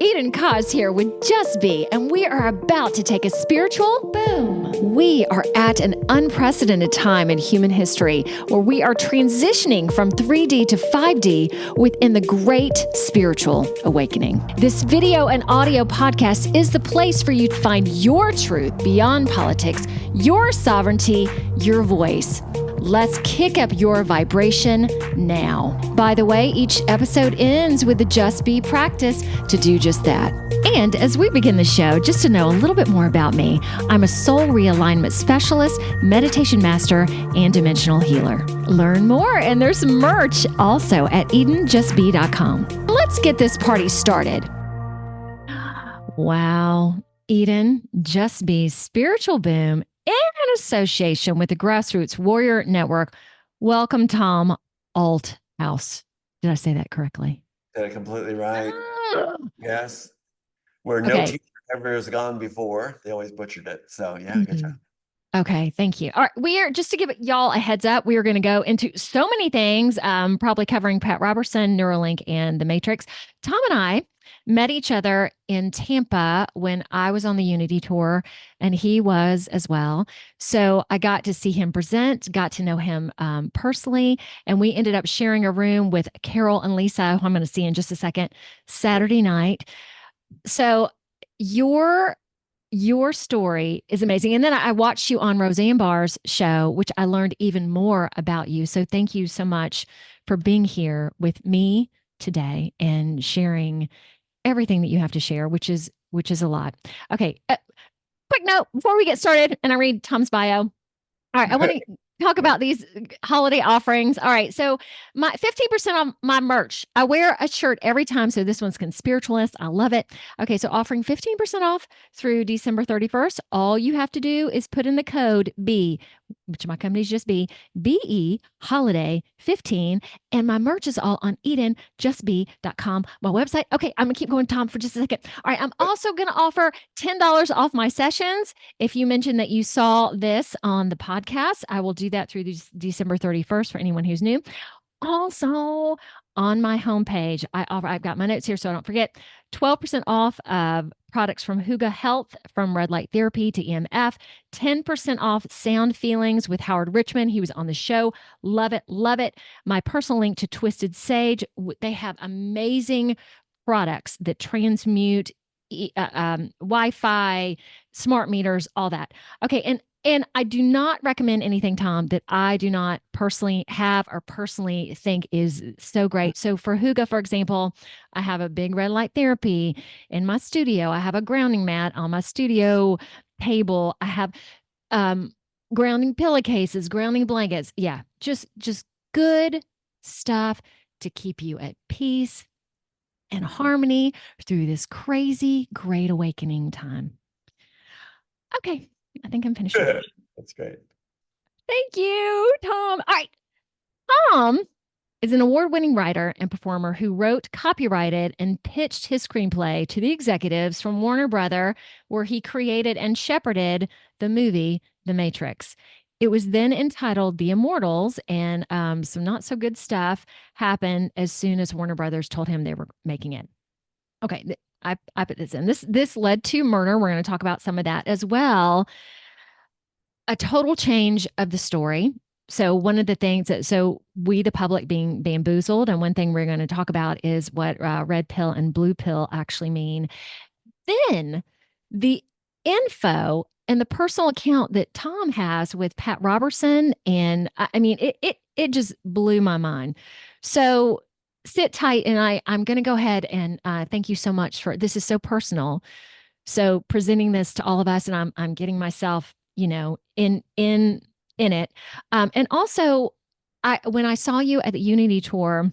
Eden Koz here with Just Be, and we are about to take a spiritual boom. We are at an unprecedented time in human history where we are transitioning from 3D to 5D within the great spiritual awakening. This video and audio podcast is the place for you to find your truth beyond politics, your sovereignty, your voice. Let's kick up your vibration now. By the way, each episode ends with the Just Be practice to do just that. And as we begin the show, just to know a little bit more about me, I'm a soul realignment specialist, meditation master, and dimensional healer. Learn more, and there's merch also at EdenJustBe.com. Let's get this party started. Wow, Eden, Just Be's spiritual boom in association with the Grassroots Warrior Network. Welcome, Tom Althouse. Did I say that correctly? Did it completely right. Yes. Where no teacher ever has gone before. They always butchered it. So yeah, good job. Okay, thank you. All right, we are, just to give y'all a heads up, we are going to go into so many things, probably covering Pat Robertson, Neuralink, and the Matrix. Tom and I met each other in Tampa when I was on the Unity tour, and he was as well. So I got to see him present, got to know him personally, and we ended up sharing a room with Carol and Lisa, who I'm going to see in just a second, Saturday night. So your story is amazing. And then I watched you on Roseanne Barr's show, which I learned even more about you. So thank you so much for being here with me today and sharing everything that you have to share, which is a lot. Okay. Quick note before we get started, and I read Tom's bio. All right. I want to talk about these holiday offerings. All right. So my 15% on my merch. I wear a shirt every time. So this one's Conspiritualist. I love it. Okay. So offering 15% off through December 31st. All you have to do is put in the code B, which my company's Just Be, BE Holiday 15. And my merch is all on EdenJustBe.com, my website. Okay. I'm going to keep going, Tom, for just a second. All right. I'm also going to offer $10 off my sessions. If you mention that you saw this on the podcast, I will do that through December 31st for anyone who's new. Also, on my homepage, I've got my notes here so I don't forget, 12% off of products from Huga Health, from red light therapy to EMF, 10% off sound feelings with Howard Richman. He was on the show. Love it. Love it. My personal link to Twisted Sage. They have amazing products that transmute Wi-Fi, smart meters, all that. Okay. And I do not recommend anything, Tom, that I do not personally have or personally think is so great. So for Huga, for example, I have a big red light therapy in my studio. I have a grounding mat on my studio table. I have grounding pillowcases, grounding blankets. Yeah, just good stuff to keep you at peace and harmony through this crazy great awakening time. Okay. I think I'm finished. That's great. Thank you, Tom. All right. Tom is an award-winning writer and performer who wrote, copyrighted, and pitched his screenplay to the executives from Warner Brother, where he created and shepherded the movie The Matrix. It was then entitled The Immortals, and some not so good stuff happened as soon as Warner Brothers told him they were making it. Okay. I put this in. This led to murder. We're going to talk about some of that as well. A total change of the story. So one of the things so we, the public, being bamboozled, and one thing we're going to talk about is what red pill and blue pill actually mean. Then the info and the personal account that Tom has with Pat Robertson, and I mean, it just blew my mind. So sit tight, and I'm going to go ahead and thank you so much for this. Is so personal. So presenting this to all of us, and I'm getting myself, in it. And also, when I saw you at the Unity tour,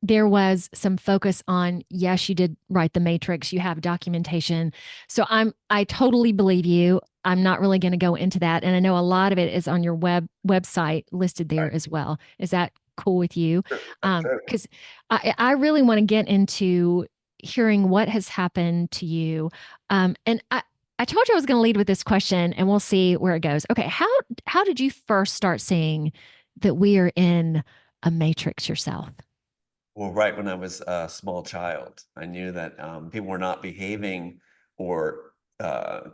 there was some focus on, yes, you did write The Matrix. You have documentation. So I totally believe you. I'm not really going to go into that, and I know a lot of it is on your website listed there as well. Is that cool with you? Because I really want to get into hearing what has happened to you. And I told you I was going to lead with this question, and we'll see where it goes. Okay. How did you first start seeing that we are in a matrix yourself? Well, right when I was a small child, I knew that people were not behaving or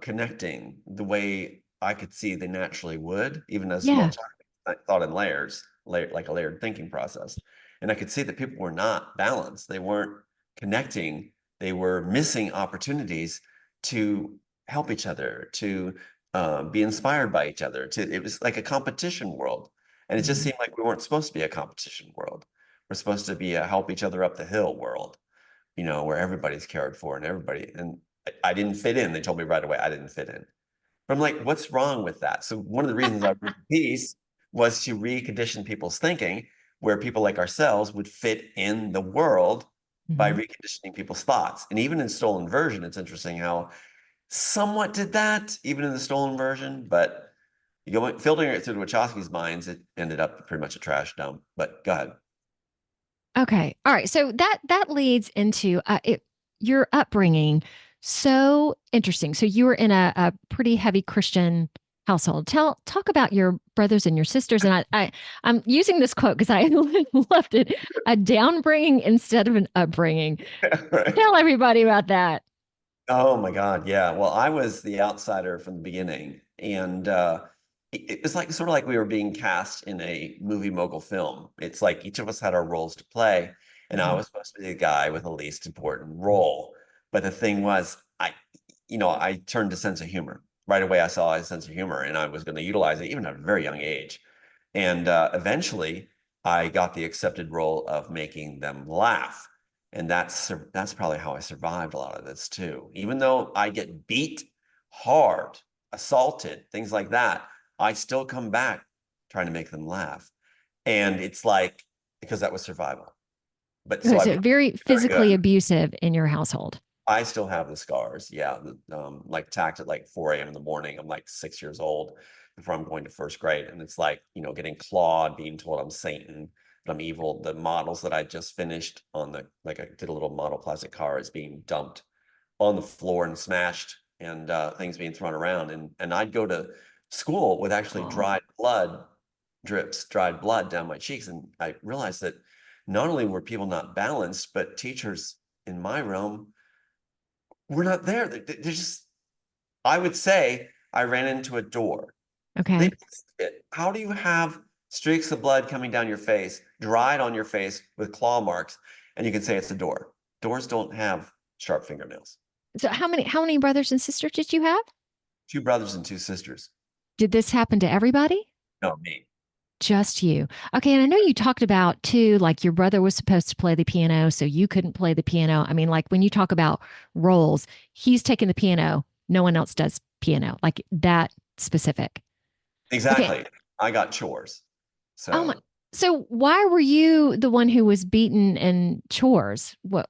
connecting the way I could see they naturally would, even as a small Yeah. child. I thought in layers, like a layered thinking process. And I could see that people were not balanced. They weren't connecting. They were missing opportunities to help each other, to be inspired by each other. It was like a competition world. And it just Mhm. seemed like we weren't supposed to be a competition world. We're supposed to be a help each other up the hill world, where everybody's cared for and everybody. And I didn't fit in. They told me right away I didn't fit in. But I'm like, what's wrong with that? So one of the reasons I wrote the piece was to recondition people's thinking, where people like ourselves would fit in the world by Mhm. reconditioning people's thoughts. And even in Stolen Version, it's interesting how somewhat did that, even in the Stolen Version, but filtering it through the Wachowski's minds, it ended up pretty much a trash dump. But go ahead. Okay. All right. So that leads into your upbringing. So interesting. So you were in a pretty heavy Christian household. Talk about your brothers and your sisters. And I'm using this quote because I loved it. A downbringing instead of an upbringing. Right. Tell everybody about that. Oh my God, yeah. Well, I was the outsider from the beginning, and it was like sort of like we were being cast in a movie mogul film. It's like each of us had our roles to play, and I Mhm. was supposed to be the guy with the least important role. But the thing was, I turned to sense of humor right away. I saw a sense of humor, and I was going to utilize it even at a very young age. And eventually, I got the accepted role of making them laugh. And that's probably how I survived a lot of this too. Even though I get beat hard, assaulted, things like that, I still come back trying to make them laugh. And it's like because that was survival. But so Okay, I so became very very physically good. abusive in your household. I still have the scars. Yeah. Like attacked at like 4 a.m. in the morning. I'm like 6 years old before I'm going to first grade. And it's like, getting clawed, being told I'm Satan, that I'm evil. The models that I just finished like I did a little model plastic car is being dumped on the floor and smashed and things being thrown around. And I'd go to school with actually Oh. dried blood down my cheeks. And I realized that not only were people not balanced, but teachers in my realm we're not there. There's just, I would say I ran into a door. They, Okay. how do you have streaks of blood coming down your face, dried on your face with claw marks, and you can say it's a door? Doors don't have sharp fingernails. So how many brothers and sisters did you have? Two brothers and two sisters. Did this happen to everybody? No, me. Just you. Okay. And I know you talked about too, like your brother was supposed to play the piano, so you couldn't play the piano. I mean, like when you talk about roles, he's taking the piano, no one else does piano, like that specific. Okay. Exactly. I got chores. Oh my. So So why were you the one who was beaten in chores? What?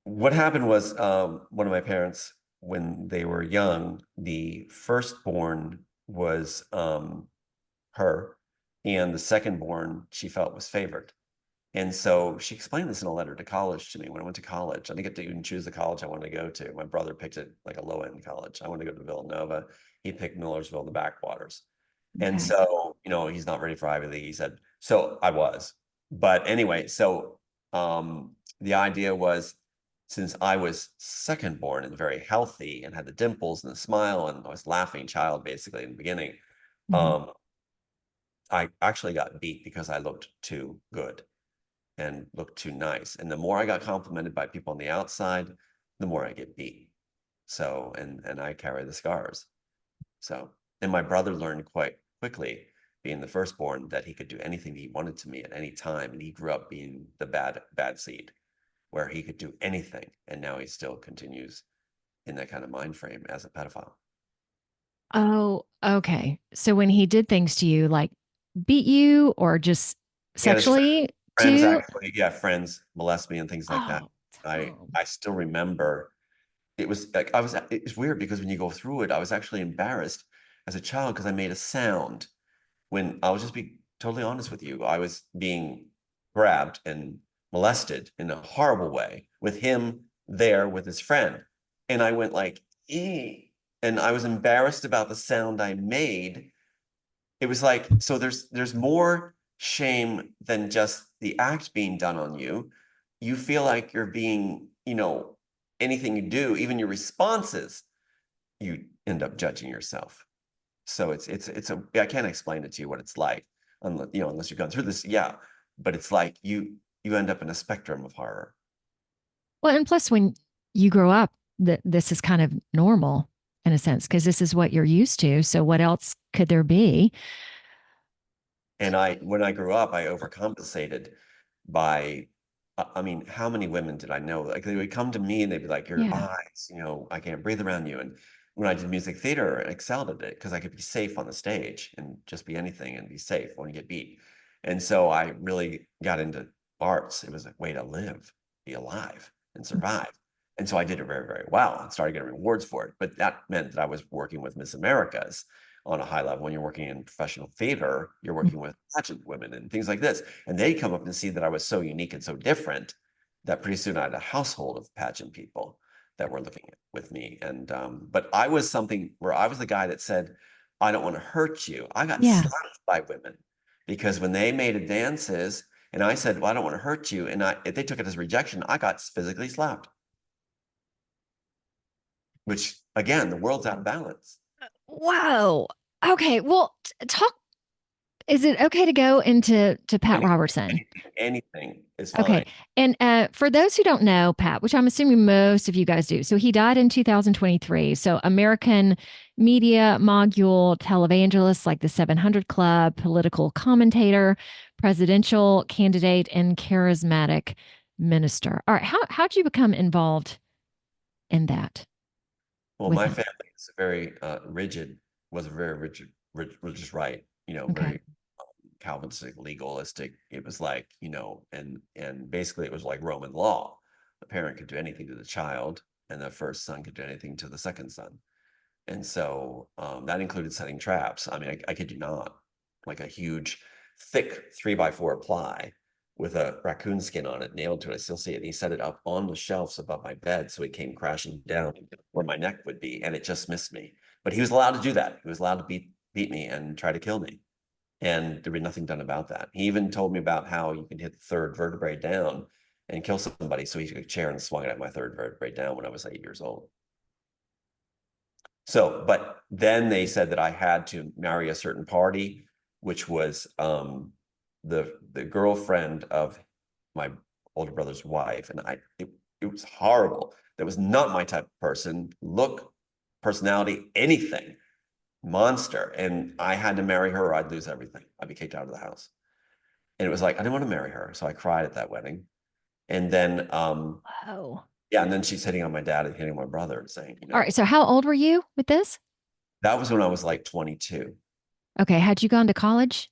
what happened was one of my parents, when they were young, the firstborn was her, and the second born she felt was favored. And so she explained this in a letter to college to me when I went to college. I didn't get to even choose the college I wanted to go to. My brother picked it like a low end college. I wanted to go to Villanova. He picked Millersville, the backwaters. And Okay. so, he's not ready for Ivy League. He said, so I was. But anyway, so the idea was since I was second born and very healthy and had the dimples and the smile and I was laughing child basically in the beginning, Mhm. um, I actually got beat because I looked too good and looked too nice. And the more I got complimented by people on the outside, the more I get beat. So, and I carry the scars. So, and my brother learned quite quickly, being the firstborn, that he could do anything he wanted to me at any time. And he grew up being the bad seed, where he could do anything. And now he still continues in that kind of mind frame as a pedophile. Oh, okay. So when he did things to you, like beat you or just He had his sexually friends too? actually, yeah, friends molest me and things like that. Oh, I Tom. I still remember it was like it was weird because when you go through it, I was actually embarrassed as a child because I made a sound when I was just be totally honest with you. I was being grabbed and molested in a horrible way with him there with his friend. And I went like, ee. And I was embarrassed about the sound I made. It was like, so there's more shame than just the act being done on you. You feel like you're being, anything you do, even your responses, you end up judging yourself. So I can't explain it to you what it's like, unless you've gone through this. Yeah, but it's like you end up in a spectrum of horror. Well, and plus, when you grow up, this is kind of normal in a sense because this is what you're used to. So, what else could there be? And when I grew up, I overcompensated by, I mean, how many women did I know? Like they would come to me and they'd be like, your Yeah. eyes, I can't breathe around you. And when I did music theater, I excelled at it because I could be safe on the stage and just be anything and be safe when you get beat. And so I really got into arts. It was a way to live, be alive, and survive. And so I did it very, very well and started getting rewards for it. But that meant that I was working with Miss Americas on a high level. When you're working in professional theater, you're working with pageant women and things like this. And they come up and see that I was so unique and so different that pretty soon I had a household of pageant people that were looking with me. And but I was something where I was the guy that said, I don't want to hurt you. I got Yeah. slapped by women because when they made advances and I said, well, I don't want to hurt you, and if they took it as rejection, I got physically slapped. Which again, the world's out of balance. Whoa. Okay. Well, talk. Is it okay to go into Pat Anything, Robertson? anything is Okay. fine. And for those who don't know, Pat, which I'm assuming most of you guys do, so he died in 2023. So American media mogul, televangelist like the 700 Club, political commentator, presidential candidate, and charismatic minister. All right. How'd you become involved in that Well, with my him? family is very rigid, was a very rigid, religious right, Okay. very Calvinistic, legalistic. It was like, and basically it was like Roman law. The parent could do anything to the child, and the first son could do anything to the second son. And so that included setting traps. I mean, I kid you not, like a huge, thick 3x4 ply with a raccoon skin on it, nailed to it. I still see it. And he set it up on the shelves above my bed. So it came crashing down where my neck would be. And it just missed me. But he was allowed to do that. He was allowed to beat me and try to kill me. And there was nothing done about that. He even told me about how you can hit the third vertebrae down and kill somebody. So he took a chair and swung it at my third vertebrae down when I was 8 years old. So, but then they said that I had to marry a certain party, which was the girlfriend of my older brother's wife, and it was horrible. That was not my type of person. Look, personality, anything, monster. And I had to marry her or I'd lose everything. I'd be kicked out of the house. And it was like I didn't want to marry her, so I cried at that wedding. And then Oh. yeah, and then she's hitting on my dad and hitting on my brother and saying, All right. So how old were you with this? that was when I was like 22. Okay. Had you gone to college?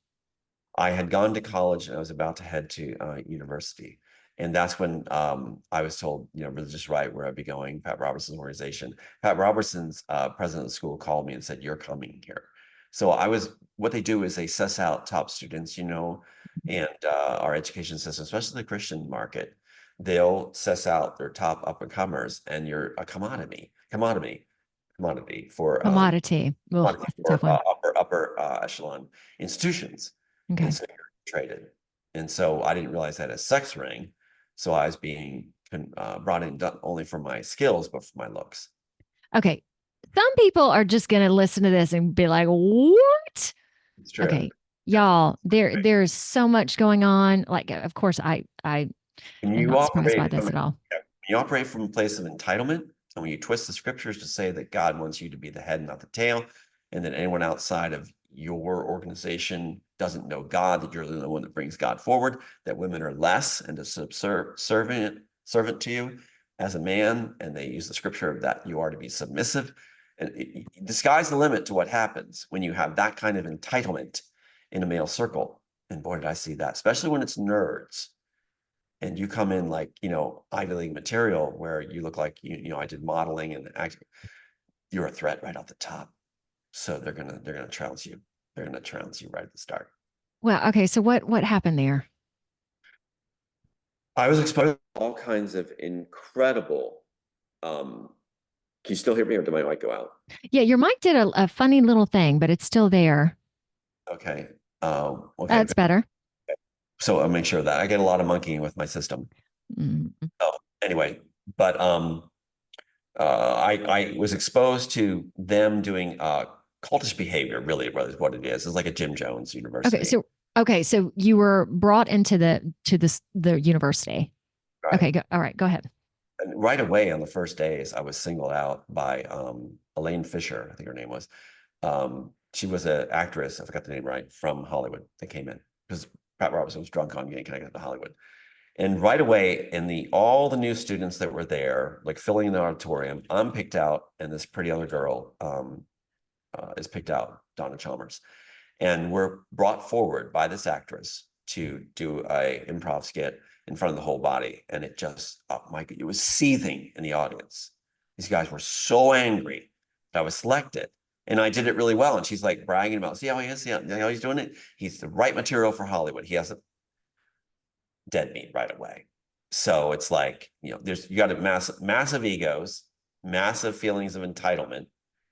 I had gone to college and I was about to head to university. And that's when I was told, religious right, where I'd be going, Pat Robertson's organization. Pat Robertson's president of the school called me and said, you're coming here. So what they do is they suss out top students, and our education system, especially the Christian market, they'll suss out their top up and comers, and you're a commodity for Commodity. Oh, that's a tough one. upper echelon institutions. And Okay. so you're traded. And so I didn't realize that a sex ring. So I was being brought in not only for my skills, but for my looks. Okay. Some people are just going to listen to this and be like, "What?" It's true. Okay, y'all, there's so much going on. Like, of course, I When am you not surprised by operate this from at all. when you operate from a place of entitlement, and when you twist the scriptures to say that God wants you to be the head, not the tail, and that anyone outside of your organization doesn't know God, that you're the one that brings God forward, that women are less and a servant to you as a man, and they use the scripture that you are to be submissive. And the sky's the limit to what happens when you have that kind of entitlement in a male circle. And boy, did I see that, especially when it's nerds and you come in like, Ivy League material where you look like, I did modeling and acting, you're a threat right off the top. So they're gonna trounce you. They're gonna trounce you right at the start. Well, okay, so what happened there? I was exposed to all kinds of incredible, can you still hear me or did my mic go out? Yeah, your mic did a funny little thing, but it's still there. Okay. Okay. That's better. So I'll make sure that I get a lot of monkeying with my system. Mm. So anyway, but I was exposed to them doing cultish behavior, really is what it is. It's like a Jim Jones Okay, University. so you were brought into the university. Right. Okay, all right, go ahead. And right away on the first days, I was singled out by Elaine Fisher, I think her name was. She was an actress, I forgot the name right, from Hollywood that came in because Pat Robertson was drunk on getting connected to Hollywood. And right away, in all the new students that were there, like filling the auditorium, I'm picked out, and this pretty other girl is picked out, Donna Chalmers, and we're brought forward by this actress to do a improv skit in front of the whole body, and it just, oh my God, it was seething in the audience. These guys were so angry that I was selected, and I did it really well. And she's like bragging about, see how he is, see how he's doing it. He's the right material for Hollywood. He has a dead meat right away. So it's like, you got massive egos, massive feelings of entitlement,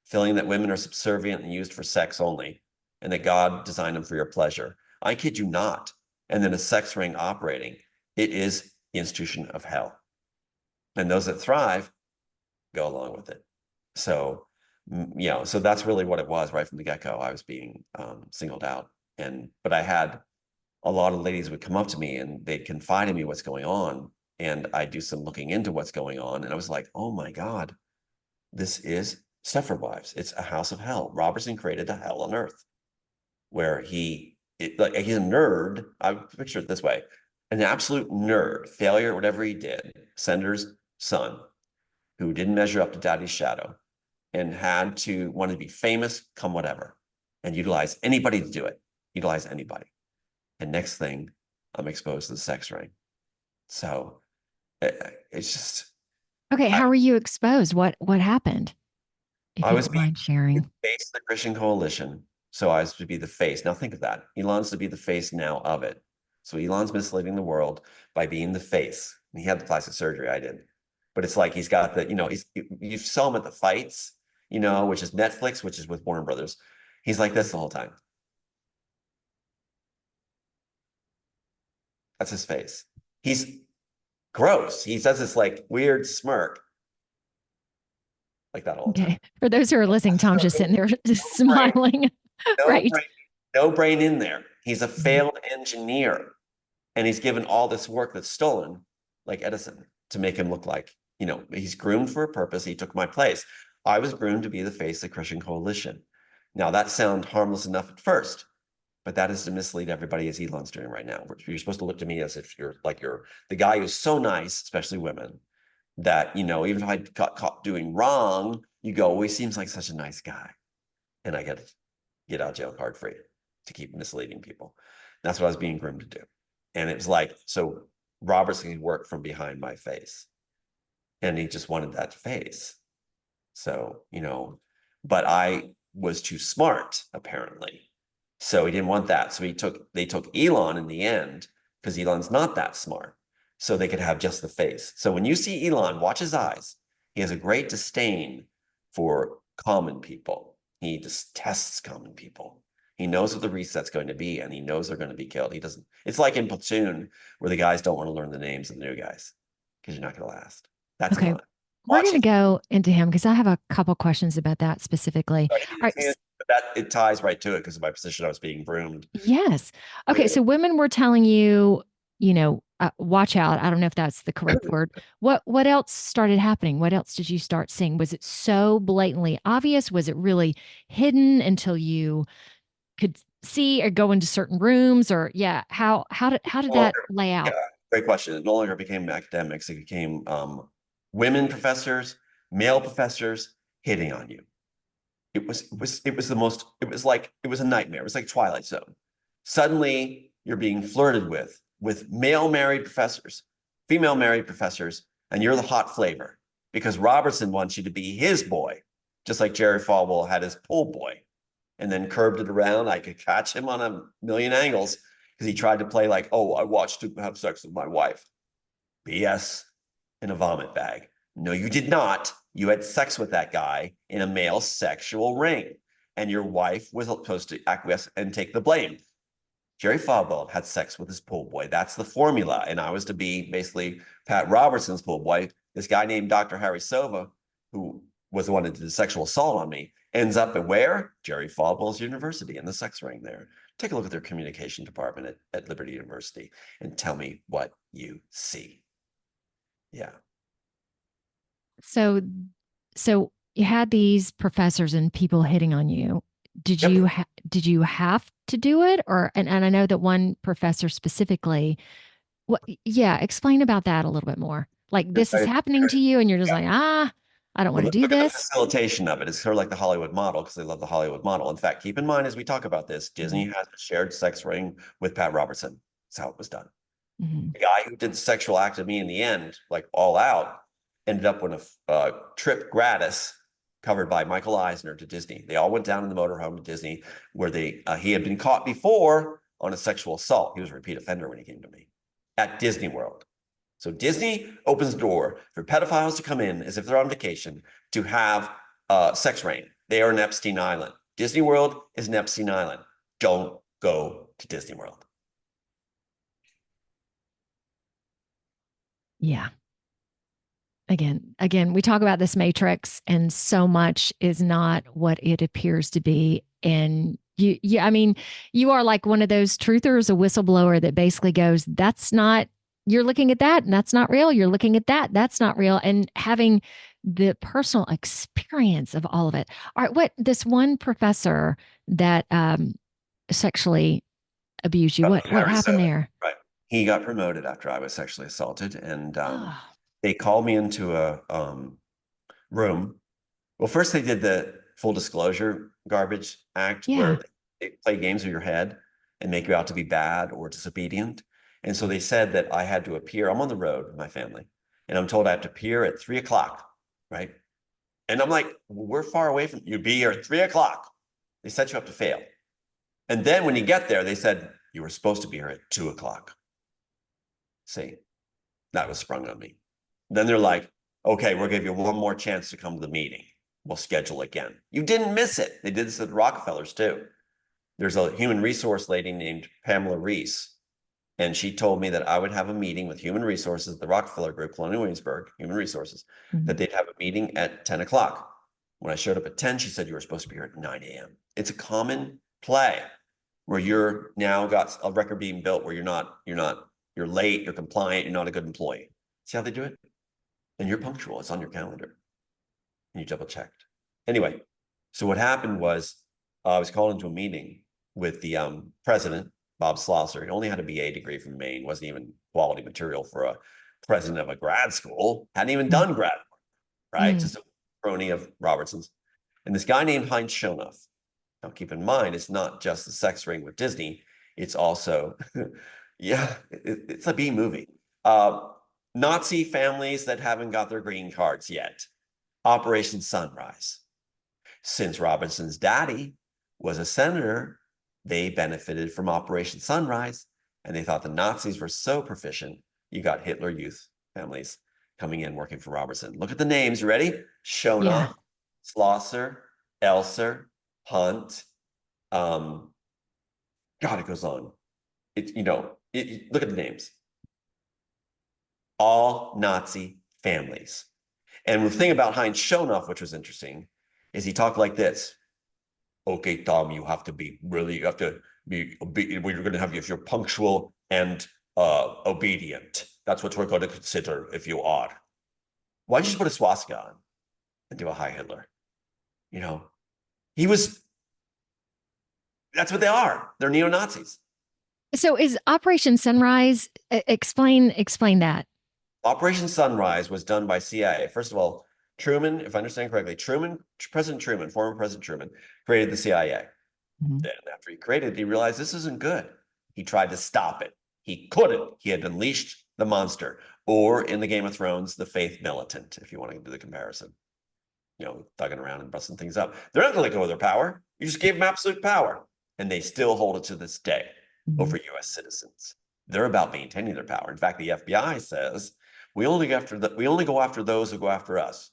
feeling that women are subservient and used for sex only, and that God designed them for your pleasure. I kid you not. And then a sex ring operating. It is the institution of hell. And those that thrive go along with it. So, so that's really what it was right from the get-go. I was being singled out. But I had a lot of ladies would come up to me and they'd confide in me what's going on. And I'd do some looking into what's going on. And I was like, oh my God, this is Stepford Wives. It's a house of hell. Robertson created a hell on earth where he's a nerd. I picture it this way, an absolute nerd, failure, whatever he did, senator's son who didn't measure up to daddy's shadow and had to want to be famous, come whatever, and utilize anybody to do it, utilize anybody. And next thing, I'm exposed to the sex ring. So it's just. Okay, how were you exposed? What happened? If I you was don't being mind sharing. the face of the Christian coalition. So I was to be the face. Now think of that. Elon's to be the face now of it. So Elon's misleading the world by being the face. He had the plastic surgery, I did. But it's like he's got you saw him at the fights, which is Netflix, which is with Warner Brothers. He's like this the whole time. That's his face. He's gross. He does this like weird smirk like that all the time. Okay. For those who are listening, Tom's just sitting there just smiling. No Right. brain, no brain in there. He's a Mhm. failed engineer. And he's given all this work that's stolen, like Edison, to make him look like, he's groomed for a purpose. He took my place. I was groomed to be the face of the Christian coalition. Now that sounds harmless enough at first, but that is to mislead everybody as Elon's doing right now. You're supposed to look to me as if you're the guy who's so nice, especially women, that, even if I got caught doing wrong, you go, well, he seems like such a nice guy. And I get out of jail card free to keep misleading people. That's what I was being groomed to do. And it was like, so Robertson worked from behind my face and he just wanted that face. So, but I was too smart, apparently. So he didn't want that. So they took Elon in the end because Elon's not that smart. So they could have just the face. So when you see Elon, watch his eyes. He has a great disdain for common people. He detests common people. He knows what the reset's going to be, and he knows they're going to be killed. He doesn't. It's like in Platoon, where the guys don't want to learn the names of the new guys because you're not going to last. That's Okay. Elon. We're Watch going to it. go into him because I have a couple questions about that specifically. All right. But that it ties right to it because of my position. I was being groomed. Yes. Okay. Really. So women were telling you, watch out. I don't know if that's the correct word. What else started happening? What else did you start seeing? Was it so blatantly obvious? Was it really hidden until you could see or go into certain rooms? Or yeah, how did No that longer, lay yeah, out? great question. It no longer became academics. It became women professors, male professors hitting on you. It was the most, it was a nightmare. It was like Twilight Zone. Suddenly you're being flirted with male married professors, female married professors, and you're the hot flavor because Robertson wants you to be his boy, just like Jerry Falwell had his pool boy and then curved it around. I could catch him on a million angles because he tried to play like, oh, I watched him have sex with my wife. BS in a vomit bag. No, you did not. You had sex with that guy in a male sexual ring, and your wife was supposed to acquiesce and take the blame. Jerry Falwell had sex with his pool boy. That's the formula. And I was to be basically Pat Robertson's pool boy. This guy named Dr. Harry Sova, who was the one that did the sexual assault on me, ends up at where? Jerry Falwell's University in the sex ring there. Take a look at their communication department at Liberty University and tell me what you see. Yeah. So, so you had these professors and people hitting on you. Yep. Did you have to do it, or and I know that one professor specifically. What? Yeah, explain about that a little bit more. Like this is happening to you, and you're just Yeah. like, I don't Well, want to do look at the this. facilitation of it. It's sort of like the Hollywood model because they love the Hollywood model. In fact, keep in mind as we talk about this, Disney Mm-hmm. has a shared sex ring with Pat Robertson. That's how it was done. Mm-hmm. The guy who did the sexual act of me in the end, like all out, ended up with a trip gratis covered by Michael Eisner to Disney. They all went down in the motorhome to Disney where he had been caught before on a sexual assault. He was a repeat offender when he came to me at Disney World. So Disney opens the door for pedophiles to come in as if they're on vacation to have sex reign. They are in Epstein Island. Disney World is an Epstein Island. Don't go to Disney World. Yeah. Again, we talk about this matrix, and so much is not what it appears to be. And I mean, you are like one of those truthers, a whistleblower that basically goes, "That's not. You're looking at that, and that's not real. You're looking at that, that's not real." And having the personal experience of all of it. All right, what this one professor that sexually abused you? What Harry happened Sova, there? right. He got promoted after I was sexually assaulted. And Oh, they called me into a room. Well, first they did the full disclosure garbage act yeah. where they play games with your head and make you out to be bad or disobedient. And so they said that I had to appear. I'm on the road with my family, and I'm told I have to appear at 3 o'clock, right? And I'm like, well, we're far away from you. Be here at 3 o'clock. They set you up to fail. And then when you get there, they said you were supposed to be here at 2 o'clock. See, that was sprung on me. Then they're like, okay, we'll give you one more chance to come to the meeting. We'll schedule again. You didn't miss it. They did this at the Rockefellers too. There's a human resource lady named Pamela Reese, and she told me that I would have a meeting with human resources at the Rockefeller Group, Colonial Williamsburg, human resources, Mhm. that they'd have a meeting at 10 o'clock. When I showed up at 10, she said, you were supposed to be here at 9 a.m. It's a common play where you're now got a record being built where you're late, you're compliant, you're not a good employee. See how they do it? And you're punctual. It's on your calendar. And you double checked. Anyway, so what happened was I was called into a meeting with the president, Bob Slosser. He only had a BA degree from Maine, wasn't even quality material for a president of a grad school, hadn't even done grad work, right? Mm. Just a crony of Robertson's. And this guy named Heinz Schonoff. Now, keep in mind, it's not just the sex ring with Disney. It's also, yeah, it's a B movie. Nazi families that haven't got their green cards yet. Operation Sunrise. Since Robinson's daddy was a senator, they benefited from Operation Sunrise, and they thought the Nazis were so proficient. You got Hitler Youth families coming in working for Robertson. Look at the names. You ready? Yeah. Schonoff, Schlosser, Elser, Hunt. God, it goes on. Look at the names. All Nazi families. And the thing about Heinz Schonoff, which was interesting, is he talked like this. Okay, Tom, you have to be we're going to have you if you're punctual and obedient. That's what we're going to consider if you are. Why don't you just put a swastika on and do a Heil Hitler? You know, that's what they are. They're neo-Nazis. So is Operation Sunrise, explain that. Operation Sunrise was done by CIA. First of all, Truman, if I understand correctly, President Truman, former President Truman, created the CIA. Mhm. Then after he created it, he realized this isn't good. He tried to stop it. He couldn't. He had unleashed the monster, or in the Game of Thrones, the faith militant, if you want to do the comparison. Thugging around and busting things up. They're not going to let go of their power. You just gave them absolute power. And they still hold it to this day over US citizens. They're about maintaining their power. In fact, the FBI says we only go after those who go after us.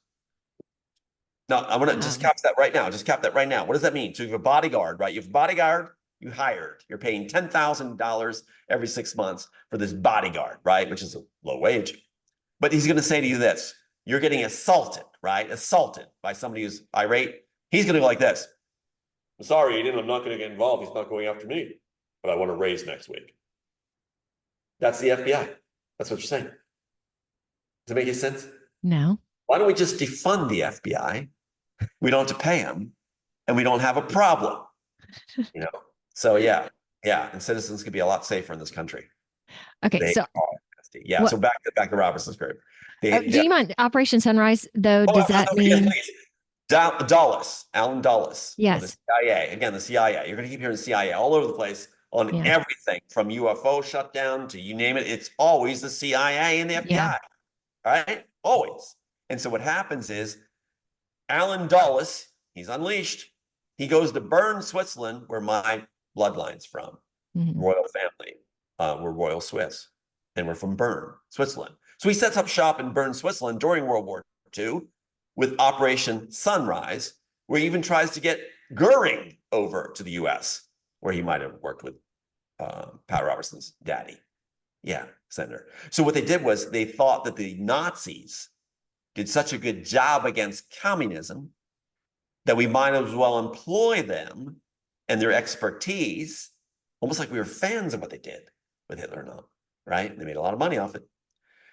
Now, I'm going to just cap that right now. What does that mean? So you have a bodyguard, right? You have a bodyguard, you hired. You're paying $10,000 every 6 months for this bodyguard, right? Which is a low wage. But he's going to say to you this, you're getting assaulted, right? Assaulted by somebody who's irate. He's going to go like this. I'm sorry, Eden, I'm not going to get involved. He's not going after me, but I want to raise next week. That's the FBI. That's what you're saying. Does it make any sense? No. Why don't we just defund the FBI? We don't have to pay them, and we don't have a problem. So yeah, and citizens could be a lot safer in this country. Okay, so yeah. What, so back to Robertson's group. Do you mind Operation Sunrise though? Does that mean? Dulles, Alan Dulles. Yes. The CIA. Again, the CIA. You're going to keep hearing CIA all over the place on everything from UFO shutdown to you name it. It's always the CIA and the FBI. Yeah. All right? Always. And so what happens is Alan Dulles, he's unleashed. He goes to Bern, Switzerland, where my bloodline's from. Royal family. We're royal Swiss. And we're from Bern, Switzerland. So he sets up shop in Bern, Switzerland during World War II with Operation Sunrise, where he even tries to get Goering over to the US, where he might have worked with Pat Robertson's daddy. Yeah, senator. So what they did was they thought that the Nazis did such a good job against communism that we might as well employ them and their expertise, almost like we were fans of what they did with Hitler and all, right? They made a lot of money off it.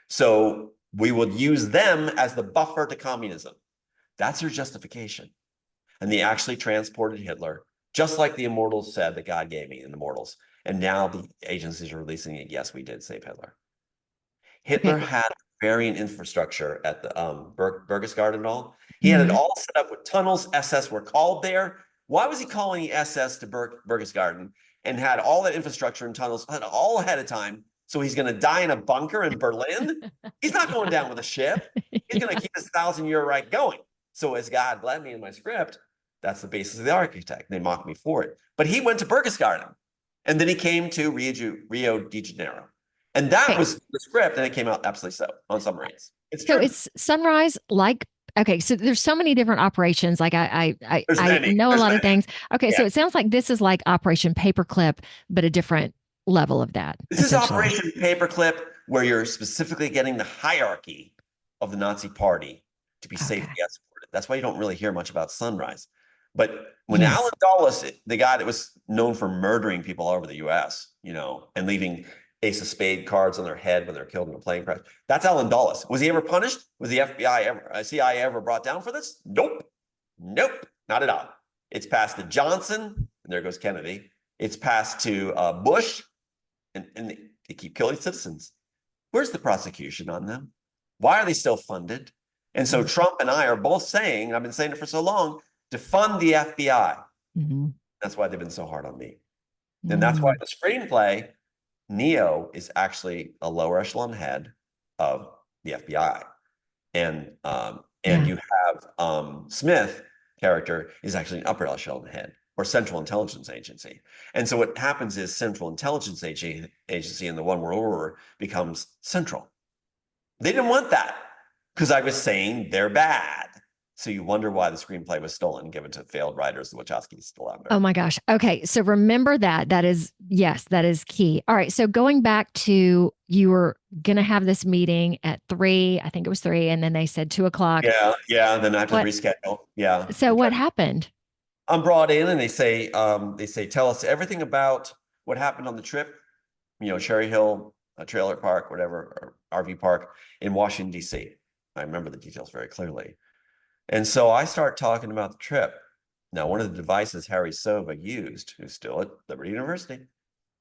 So we would use them as the buffer to communism. That's their justification. And they actually transported Hitler, just like the Immortals said that God gave me in the Immortals. And now the agencies are releasing it. Yes, we did save Hitler. Hitler had varying infrastructure at the Berchtesgaden and all. He had it all set up with tunnels. SS were called there. Why was he calling the SS to Berchtesgaden and had all that infrastructure and tunnels all ahead of time? So he's going to die in a bunker in Berlin? He's not going down with a ship. He's going to keep his 1,000-year right going. So as God led me in my script, that's the basis of the architect. They mocked me for it. But he went to Berchtesgaden. And then he came to Rio de Janeiro. And that was the script, and it came out absolutely so on submarines. It's true. So it's Sunrise, like, okay, so there's so many different operations. Like I know a lot of things. Okay, so it sounds like this is like Operation Paperclip, but a different level of that. This is Operation Paperclip, where you're specifically getting the hierarchy of the Nazi party to be safely escorted. That's why you don't really hear much about Sunrise. But when Alan Dulles, the guy that was known for murdering people all over the U.S., and leaving ace of spade cards on their head when they're killed in a plane crash, that's Alan Dulles. Was he ever punished? Was the FBI CIA ever brought down for this? Nope, not at all. It's passed to Johnson, and there goes Kennedy. It's passed to Bush, and they keep killing citizens. Where's the prosecution on them? Why are they still funded? And so Trump and I are both saying, and I've been saying it for so long, to fund the FBI. That's why they've been so hard on me. And that's why the screenplay, Neo, is actually a lower echelon head of the FBI. And you have Smith character is actually an upper echelon head or Central Intelligence Agency. And so what happens is Central Intelligence Agency in the One World Order becomes central. They didn't want that because I was saying they're bad. So you wonder why the screenplay was stolen and given to failed writers. The Wachowskis still out there. Oh my gosh. Okay. So remember that. That is key. All right. So going back to, you were going to have this meeting at 3, I think it was 3. And then they said 2:00. Yeah. And then I have to reschedule. Yeah. So what happened? I'm brought in and they say, tell us everything about what happened on the trip, Cherry Hill, a trailer park, whatever, or RV park in Washington, D.C. I remember the details very clearly. And so I start talking about the trip. Now, one of the devices Harry Sova used, who's still at Liberty University,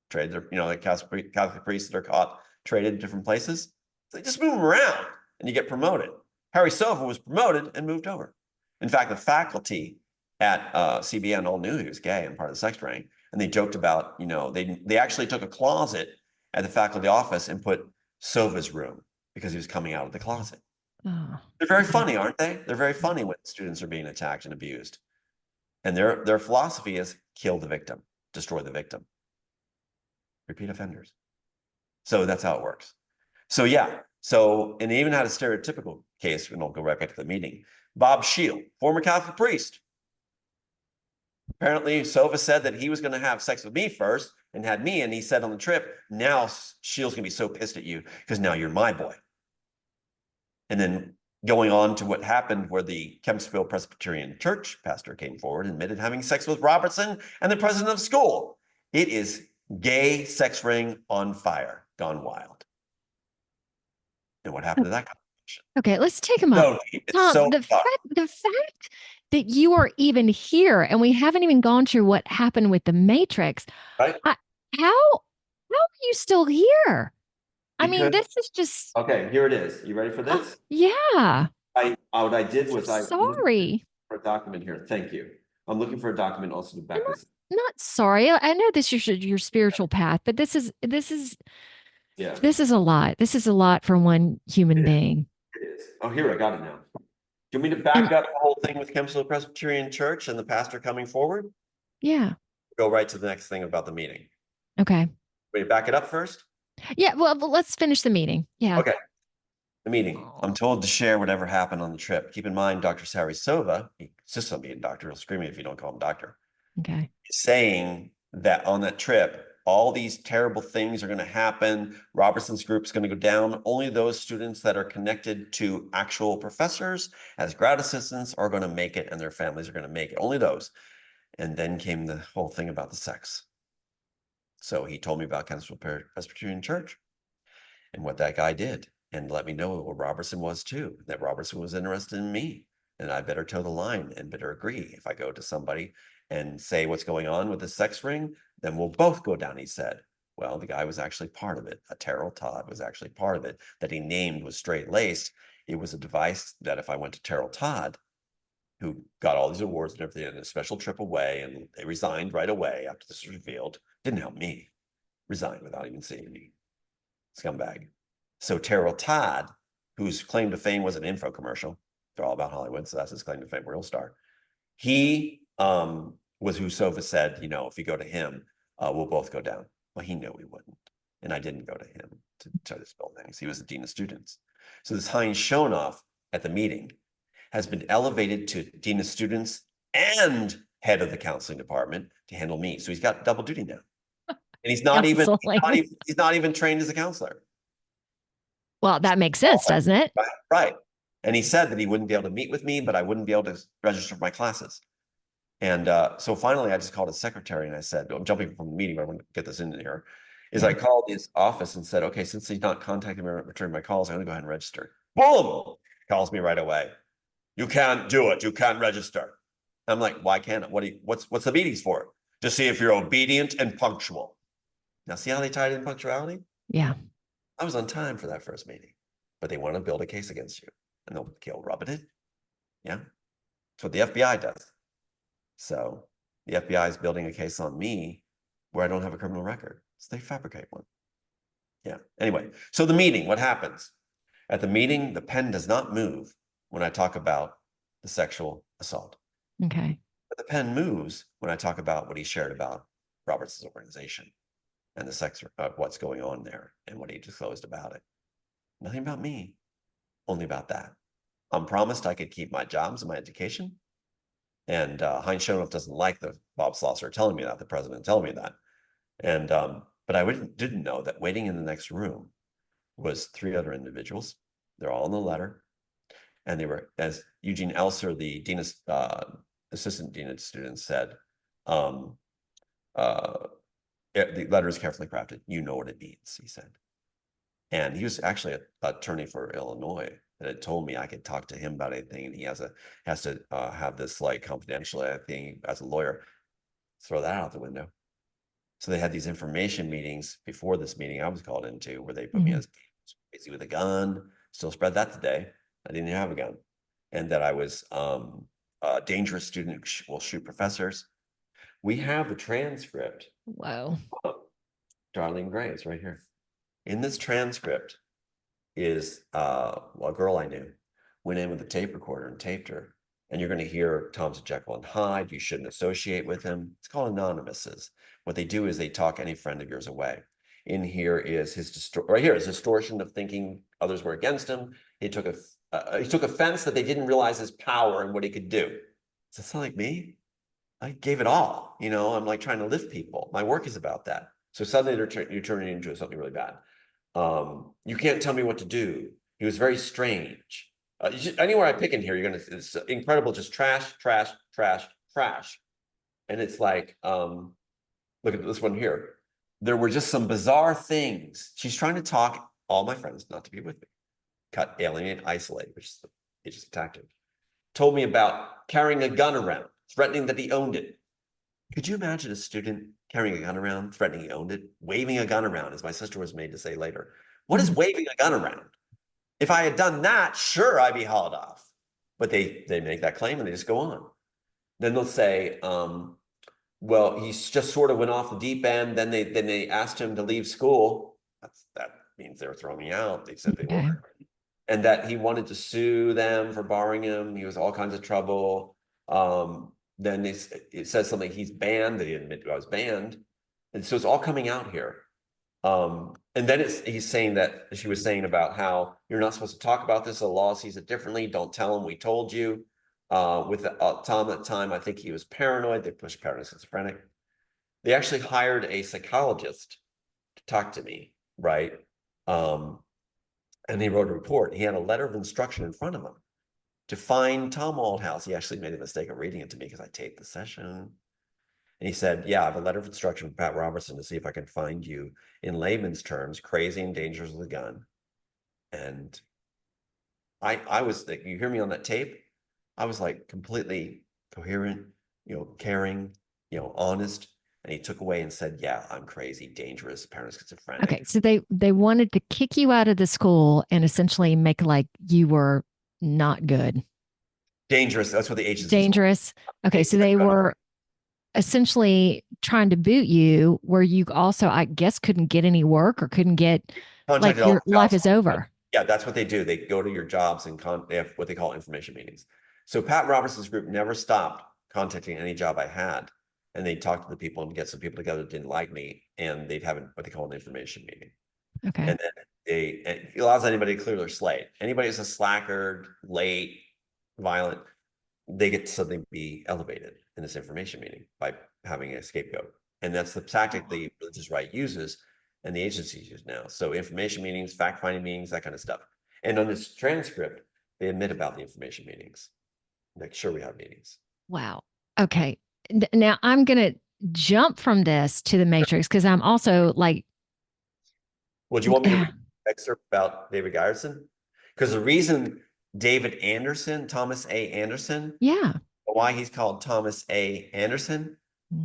traded their, the Catholic priests that are caught, traded in different places. So they just move them around and you get promoted. Harry Sova was promoted and moved over. In fact, the faculty at CBN all knew he was gay and part of the sex ring. And they joked about, they actually took a closet at the faculty office and put Sova's room because he was coming out of the closet. Oh. They're very funny, aren't they? They're very funny when students are being attacked and abused. And their philosophy is kill the victim, destroy the victim. Repeat offenders. So that's how it works. So and they even had a stereotypical case, and I'll go right back to the meeting. Bob Shield, former Catholic priest. Apparently, Sova said that he was going to have sex with me first and had me. And he said on the trip, now Shield's going to be so pissed at you because now you're my boy. And then going on to what happened where the Kempsville Presbyterian Church pastor came forward and admitted having sex with Robertson and the president of school. It is gay sex ring on fire, gone wild. And what happened to that conversation? Okay, let's take him up. So deep. It's Tom, so the fact that you are even here and we haven't even gone through what happened with the Matrix. right. How are you still here? I mean, Because, this is just okay, here it is. You ready for this? yeah. What I did was I looked Sorry. for a document here. Thank you. I'm looking for a document also to back this. Not sorry. I know this is your spiritual path, but Yeah, this is a lot. This is a lot for one human being. it is. Oh, here, I got it now. Do you want me to back And up the whole thing with Kempsville Presbyterian Church and the pastor coming forward? yeah. Go right to the next thing about the meeting. Okay. Wait, back it up first? Yeah, well, let's finish the meeting. Yeah. Okay. The meeting. I'm told to share whatever happened on the trip. Keep in mind, Dr. Sari Sova, he insists on being doctor. He'll scream at you if you don't call him doctor. Okay. Saying that on that trip, all these terrible things are going to happen. Robertson's group is going to go down. Only those students that are connected to actual professors as grad assistants are going to make it, and their families are going to make it. Only those. And then came the whole thing about the sex. So he told me about Kempsville Presbyterian Church and what that guy did, and let me know what Robertson was too, that Robertson was interested in me, and I better toe the line and better agree. If I go to somebody and say what's going on with the sex ring, then we'll both go down, he said. Well, the guy was actually part of it. A Terrell Todd was actually part of it, that he named was straight-laced. It was a device that if I went to Terrell Todd, who got all these awards and everything, and a special trip away, and they resigned right away after this was revealed, didn't help me, resigned without even seeing me. Scumbag. So Terrell Todd, whose claim to fame was an info commercial, they're all about Hollywood, so that's his claim to fame, real star. He was who Sova said, you know, if you go to him, we'll both go down. Well, he knew we wouldn't. And I didn't go to him to try to spill things. He was the dean of students. So this Heinz Schonoff at the meeting has been elevated to dean of students and head of the counseling department to handle me. So he's got double duty now. And he's not even trained as a counselor. Well, that makes sense, doesn't it? Right. And he said that he wouldn't be able to meet with me, but I wouldn't be able to register for my classes. And so finally, I just called his secretary and I said, I'm jumping from the meeting, but I want to get this in here. I called his office and said, okay, since he's not contacting me or returning my calls, I'm going to go ahead and register. Boom! Calls me right away. You can't do it. You can't register. I'm like, why can't I? What's the meetings for? To see if you're obedient and punctual. Now, see how they tied in punctuality? Yeah. I was on time for that first meeting, but they want to build a case against you, and they'll rub it in. Yeah, that's what the FBI does. So the FBI is building a case on me where I don't have a criminal record, so they fabricate one. Yeah. Anyway, so the meeting, what happens? At the meeting, the pen does not move when I talk about the sexual assault. Okay. But the pen moves when I talk about what he shared about Robertson's organization and the sex, what's going on there and what he disclosed about it. Nothing about me, only about that. I'm promised I could keep my jobs and my education. And Heinz Schonoff doesn't like the Bob Slosser telling me that, the president telling me that. And but I didn't know that waiting in the next room was 3 other individuals. They're all in the letter. And they were, as Eugene Elser, the dean of, assistant dean of students said, the letter is carefully crafted. You know what it means, he said. And he was actually an attorney for Illinois that had told me I could talk to him about anything. And he has to have this like confidential thing as a lawyer. Throw that out the window. So they had these information meetings before this meeting I was called into where they put me as crazy with a gun. Still spread that today. I didn't have a gun. And that I was a dangerous student who will shoot professors. We have the transcript. Whoa. Darlene Gray is right here. In this transcript is a girl I knew went in with a tape recorder and taped her. And you're going to hear Tom's a Jekyll and Hyde. You shouldn't associate with him. It's called anonymouses. What they do is they talk any friend of yours away. In here is his right here is distortion of thinking others were against him. He took offense that they didn't realize his power and what he could do. Does that sound like me? I gave it all. I'm like trying to lift people. My work is about that. So suddenly you're turning into something really bad. You can't tell me what to do. He was very strange. Anywhere I pick in here, it's incredible, just trash, trash, trash, trash. And it's like, look at this one here. There were just some bizarre things. She's trying to talk all my friends not to be with me. Cut, alienate, isolate, which is the agency tactic. Told me about carrying a gun around, threatening that he owned it. Could you imagine a student carrying a gun around, threatening he owned it, waving a gun around, as my sister was made to say later? What is waving a gun around? If I had done that, sure, I'd be hauled off. But they make that claim and they just go on. Then they'll say, well, he just sort of went off the deep end. Then they asked him to leave school. That means they're throwing me out. They said they were. And that he wanted to sue them for borrowing him. He was all kinds of trouble. Then it says something, he's banned. They admit I was banned. And so it's all coming out here. And then he's saying that she was saying about how you're not supposed to talk about this. The law sees it differently. Don't tell him we told you. With Tom at the time, I think he was paranoid. They pushed paranoid schizophrenic. They actually hired a psychologist to talk to me, right? And he wrote a report. He had a letter of instruction in front of him to find Tom Althouse. He actually made a mistake of reading it to me because I taped the session. And he said, yeah, I have a letter of instruction from Pat Robertson to see if I can find you, in layman's terms, crazy and dangerous with a gun. And I was, you hear me on that tape? I was like completely coherent, caring, honest. And he took away and said, yeah, I'm crazy, dangerous, paranoid schizophrenic. Okay. So they wanted to kick you out of the school and essentially make like you were not good. Dangerous. That's what the agencies Dangerous. Okay. So they were essentially trying to boot you where you also, I guess, couldn't get any work or couldn't get, like, your life is over. Yeah, that's what they do. They go to your jobs and they have what they call information meetings. So Pat Robertson's group never stopped contacting any job I had. And they'd talk to the people and get some people together that didn't like me. And they'd have what they call an information meeting. Okay. And then it allows anybody to clear their slate. Anybody who's a slacker, late, violent, they get to suddenly be elevated in this information meeting by having a scapegoat. And that's the tactic the religious right uses and the agencies use now. So information meetings, fact-finding meetings, that kind of stuff. And on this transcript, they admit about the information meetings. Make sure we have meetings. Wow. Okay. Now I'm going to jump from this to the Matrix because I'm also like. Well, do you want me to read an excerpt about David Geyerson? Because the reason David Anderson, Thomas A. Anderson, yeah, why he's called Thomas A. Anderson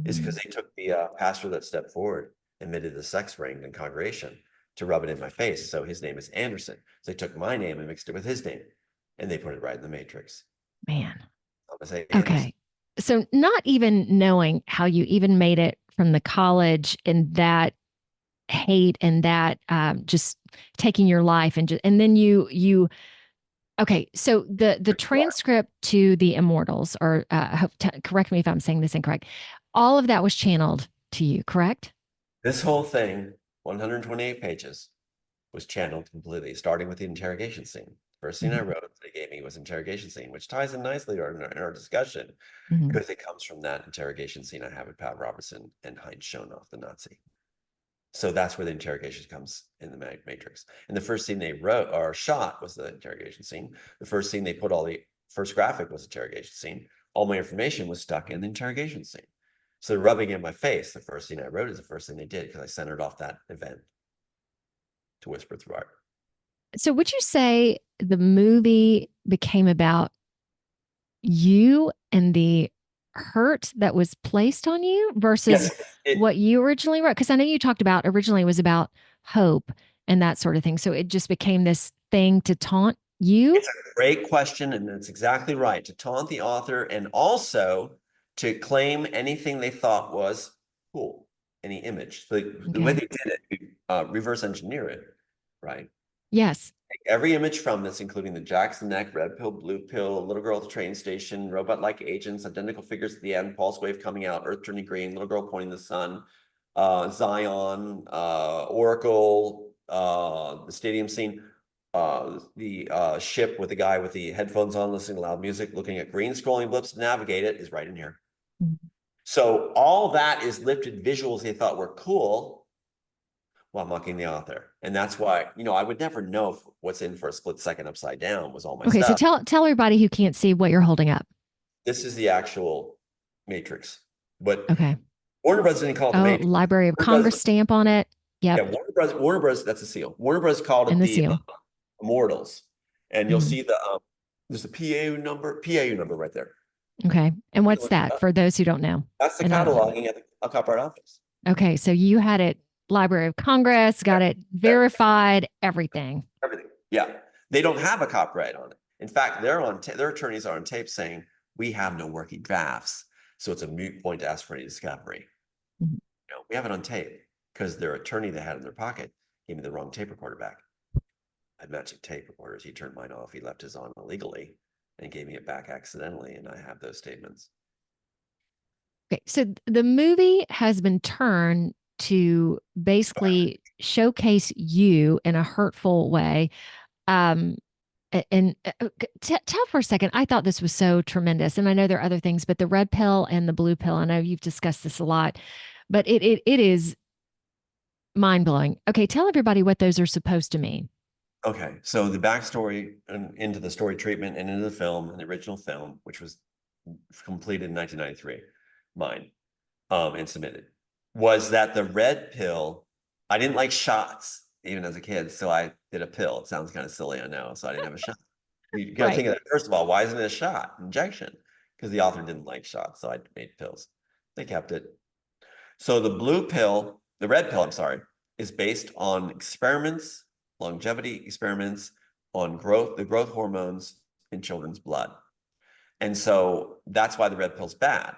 is because they took the pastor that stepped forward, admitted the sex ring in congregation to rub it in my face. So his name is Anderson. So they took my name and mixed it with his name, and they put it right in the Matrix. Man. Thomas A. Anderson. Okay. So not even knowing how you even made it from the college and that hate and that just taking your life and then you okay, so the transcript to the Immortals, or correct me if I'm saying this incorrect, all of that was channeled to you, correct? This whole thing, 128 pages, was channeled completely, starting with the interrogation scene. First scene I wrote they gave me was interrogation scene, which ties in nicely in our discussion because it comes from that interrogation scene I have with Pat Robertson and Heinz Schonoff, the Nazi. So that's where the interrogation comes in the Matrix. And the first scene they wrote or shot was the interrogation scene. The first scene they put first graphic was the interrogation scene. All my information was stuck in the interrogation scene. So rubbing in my face, the first scene I wrote is the first thing they did because I centered off that event to whisper through art. So would you say the movie became about you and the hurt that was placed on you versus what you originally wrote? Because I know you talked about originally it was about hope and that sort of thing. So it just became this thing to taunt you? It's a great question, and it's exactly right. To taunt the author and also to claim anything they thought was cool, any image. So the way they did it, reverse engineer it, right? Yes. Take every image from this, including the Jackson neck, red pill, blue pill, little girl at the train station, robot-like agents, identical figures at the end, pulse wave coming out, earth turning green, little girl pointing the sun, Zion, Oracle, the stadium scene, the ship with the guy with the headphones on, listening to loud music, looking at green scrolling blips to navigate it is right in here. So all that is lifted visuals they thought were cool while mocking the author. And that's why, I would never know if what's in for a split second upside down was all my Okay, so stuff. tell everybody who can't see what you're holding up. This is the actual Matrix. But Okay. Warner Brothers didn't call it the Oh, Matrix. Library of Warner Congress Brothers, stamp on it. yeah, Yep. Warner Brothers, that's a seal. Warner Brothers called it And the the seal. Immortals. And you'll Mhm. see there's a PAU number right there. Okay. And You what's look it that up. for those who don't know? That's the And I don't know. cataloging at the Copyright Office. Okay. So you had it, Library of Congress, got it verified, everything. Everything. Yeah. They don't have a copyright on it. In fact, their attorneys are on tape saying, we have no working drafts. So it's a moot point to ask for any discovery. Mhm. We have it on tape because their attorney they had in their pocket gave me the wrong tape recorder back. I had matching tape recorders. He turned mine off. He left his on illegally and gave me it back accidentally. And I have those statements. Okay. So the movie has been turned to basically showcase you in a hurtful way. Um, and tell for a second, I thought this was so tremendous. And I know there are other things, but the red pill and the blue pill, I know you've discussed this a lot, but it is mind blowing. Okay, tell everybody what those are supposed to mean. Okay, so the backstory and into the story treatment and into the film, and the original film, which was completed in 1993, mine, and submitted, was that the red pill, I didn't like shots even as a kid, so I did a pill. It sounds kind of silly, I know, so I didn't have a shot. You got to Right. think of that. First of all, why isn't it a shot injection? Because the author didn't like shots, so I made pills. They kept it. So the red pill, I'm sorry, is based on experiments, longevity experiments on the growth hormones in children's blood. And so that's why the red pill's bad.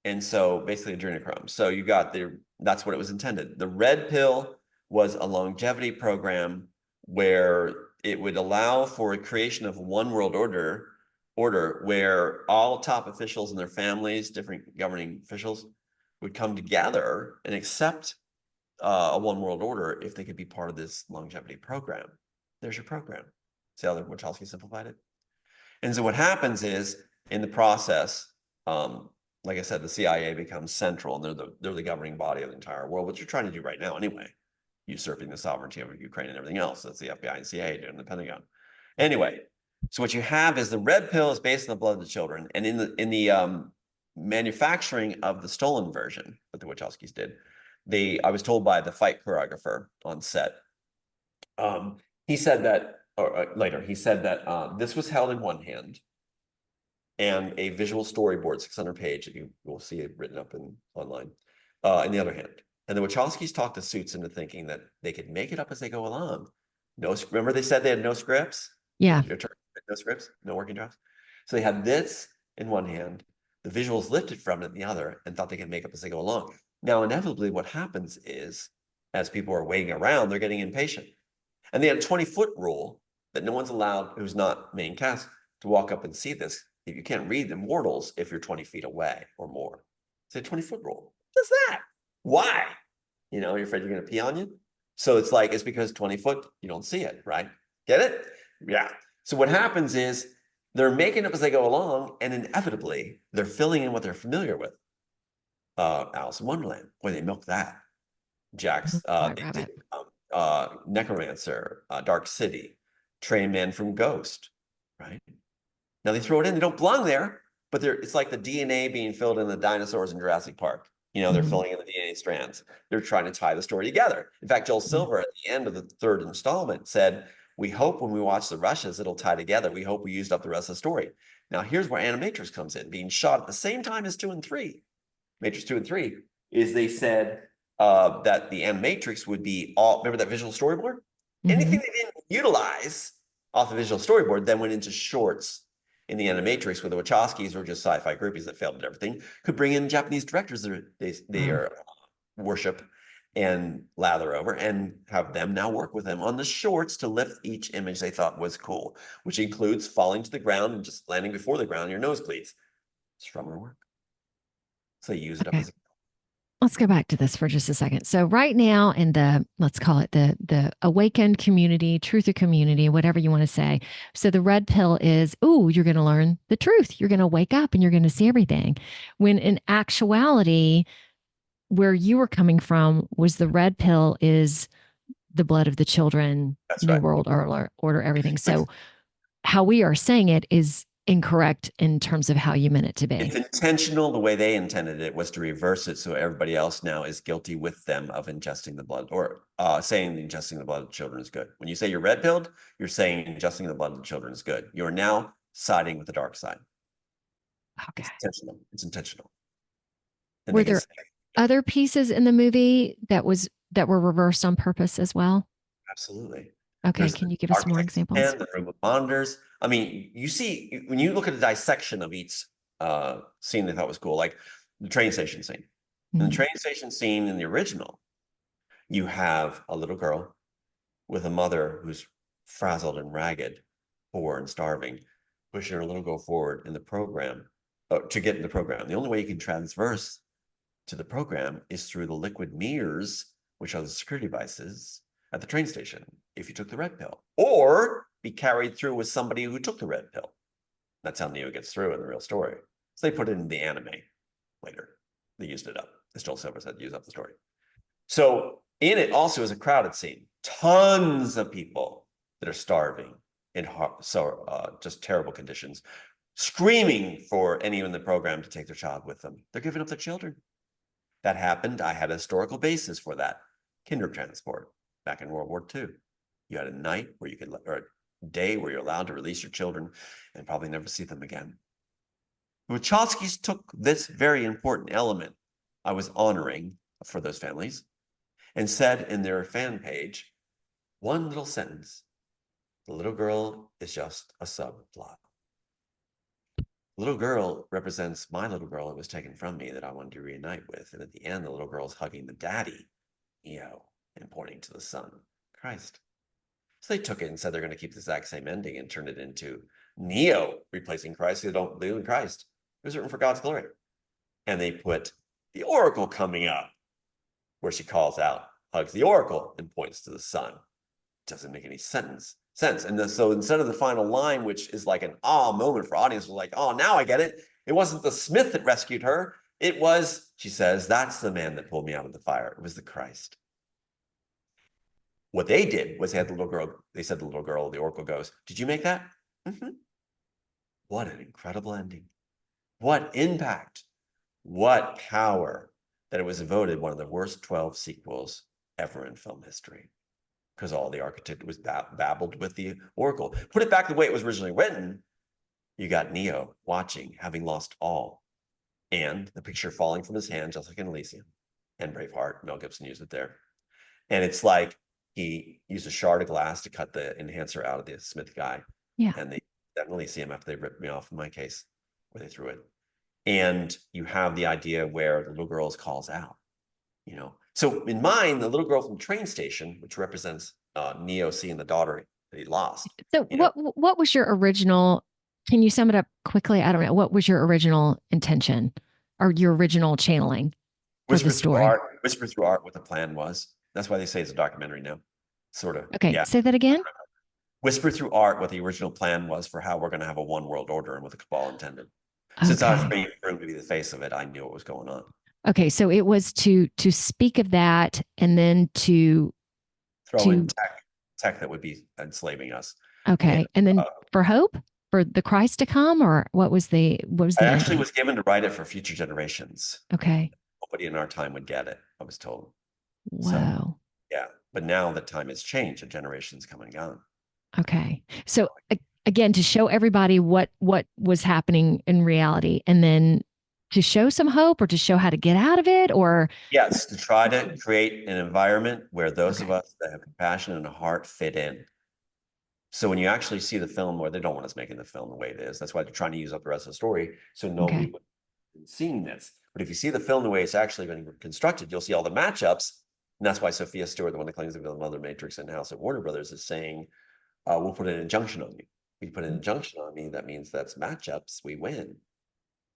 And so basically adrenochrome. So that's what it was intended. The red pill was a longevity program where it would allow for a creation of one world order where all top officials and their families, different governing officials, would come together and accept a one world order if they could be part of this longevity program. There's your program. See how the Wachowski simplified it? And so what happens is in the process, like I said, the CIA becomes central, and they're the governing body of the entire world, which you're trying to do right now anyway, usurping the sovereignty over Ukraine and everything else. That's the FBI and CIA doing the Pentagon. Anyway, so what you have is the red pill is based on the blood of the children, and in the manufacturing of the stolen version that the Wachowskis did, I was told by the fight choreographer on set, he said that, or later, he said that this was held in one hand and a visual storyboard, 600 page, that you will see it written up online, in the other hand. And the Wachowskis talked the suits into thinking that they could make it up as they go along. Remember they said they had no scripts? Yeah. No scripts, no working drafts. So they had this in one hand, the visuals lifted from it in the other, and thought they could make up as they go along. Now, inevitably, what happens is, as people are waiting around, they're getting impatient. And they had a 20-foot rule that no one's allowed, who's not main cast, to walk up and see this. If you can't read the mortals if you're 20 feet away or more. It's a 20-foot rule. What's that? Why? You're afraid you're going to pee on you? So it's because 20 foot, you don't see it, right? Get it? Yeah. So what happens is they're making up as they go along, and inevitably they're filling in what they're familiar with. Alice in Wonderland, boy, they milk that. Jack's White Rabbit. Necromancer, Dark City, Train Man from Ghost, right? Now they throw it in, they don't belong there, but it's like the DNA being filled in the dinosaurs in Jurassic Park. They're filling in the DNA strands. They're trying to tie the story together. In fact, Joel Silver at the end of the third installment said, we hope when we watch the rushes, it'll tie together. We hope we used up the rest of the story. Now here's where Animatrix comes in, being shot at the same time as 2 and 3. Matrix 2 and 3 is they said that the Animatrix would be remember that visual storyboard? Anything they didn't utilize off the visual storyboard then went into shorts in the Animatrix, where the Wachowskis were just sci-fi groupies that failed at everything, could bring in Japanese directors that they are worship and lather over, and have them now work with them on the shorts to lift each image they thought was cool, which includes falling to the ground and just landing before the ground, your nosebleeds. It's from our work. So they use it up Okay. as let's go back to this for just a second. So right now in the, let's call it the awakened community, truther community, whatever you want to say. So the red pill is, oh, you're going to learn the truth. You're going to wake up and you're going to see everything. When in actuality, where you were coming from was the red pill is the blood of the children, That's new right. world order, everything. So how we are saying it is incorrect in terms of how you meant it to It's be. intentional. The way they intended it was to reverse it, so everybody else now is guilty with them of ingesting the blood, or saying ingesting the blood of children is good. When you say you're red pilled, you're saying ingesting the blood of children is good. You are now siding with the dark side. Okay. It's intentional. It's intentional. And Were they can there say, other pieces in the movie that were reversed on purpose as well? absolutely. Okay, There's can the you give us more architect's examples? pen, the room of monitors. I mean, you see, when you look at the dissection of each scene they thought was cool, like the train station scene. In the Mhm. train station scene in the original, you have a little girl with a mother who's frazzled and ragged, poor and starving, pushing her little girl forward in the program to get in the program. The only way you can transverse to the program is through the liquid mirrors, which are the security devices at the train station, if you took the red pill, or be carried through with somebody who took the red pill. That's how Neo gets through in the real story. So they put it in the anime later. They used it up. As Joel Silver said, use up the story. So in it also is a crowded scene. Tons of people that are starving in just terrible conditions, screaming for anyone in the program to take their child with them. They're giving up their children. That happened. I had a historical basis for that. Kinder transport back in World War II. You had a night where you could, or a day where you're allowed to release your children and probably never see them again. Wachowskis took this very important element I was honoring for those families and said in their fan page, one little sentence, the little girl is just a subplot. Little girl represents my little girl that was taken from me that I wanted to reunite with. And at the end, the little girl's hugging the daddy, Neo, and pointing to the son, Christ. So they took it and said they're going to keep the exact same ending and turn it into Neo replacing Christ. They don't believe in Christ. It was written for God's glory. And they put the oracle coming up, where she calls out, hugs the oracle, and points to the sun. Doesn't make any sense. And so instead of the final line, which is like an moment for audience, was like, oh, now I get it. It wasn't the Smith that rescued her. It was, she says, that's the man that pulled me out of the fire. It was the Christ. What they did was they had the little girl, they said the little girl, the oracle goes, did you make that? Mm-hmm. What an incredible ending. What impact. What power that it was voted one of the worst 12 sequels ever in film history. Because all the architect was babbled with the oracle. Put it back the way it was originally written, you got Neo watching, having lost all, and the picture falling from his hand, just like in Elysium, and Braveheart. Mel Gibson used it there. And it's like he used a shard of glass to cut the enhancer out of the Smith guy, Yeah. and they definitely see him after they ripped me off in my case, where they threw it. And you have the idea where the little girl calls out, you know. So in mine, the little girl from the train station, which represents Neo seeing the daughter that he lost, So you know, what was your original, can you sum it up quickly? I don't know. What was your original intention or your original channeling for the story? whisper through art what the plan was. That's why they say it's a documentary now. Sort of. Okay, Yeah. say that again. Whisper through art what the original plan was for how we're going to have a one world order and what the cabal intended. Since I was Okay. bringing room to be the face of it, I knew what was going on. Okay, so it was to speak of that and then Throw in to tech that would be enslaving us. And okay, and then for hope for the Christ to come, or what was I the actually ending? was given to write it for future generations. Okay. Nobody in our time would get it, I was told. So, Whoa. yeah. But now the time has changed. A generation's come and gone. Okay. So again, to show everybody what was happening in reality, and then to show some hope, or to show how to get out of it, or Yes, to try to create an environment where those of okay. us that have compassion and a heart fit in. So when you actually see the film, where they don't want us making the film the way it is, that's why they're trying to use up the rest of the story, so nobody Okay. would have seen this. But if you see the film the way it's actually been constructed, you'll see all the matchups. And that's why Sophia Stewart, the one that claims to be the mother Matrix in House at Warner Brothers, is saying, we'll put an injunction on you. We put an injunction on me, that means that's matchups, we win.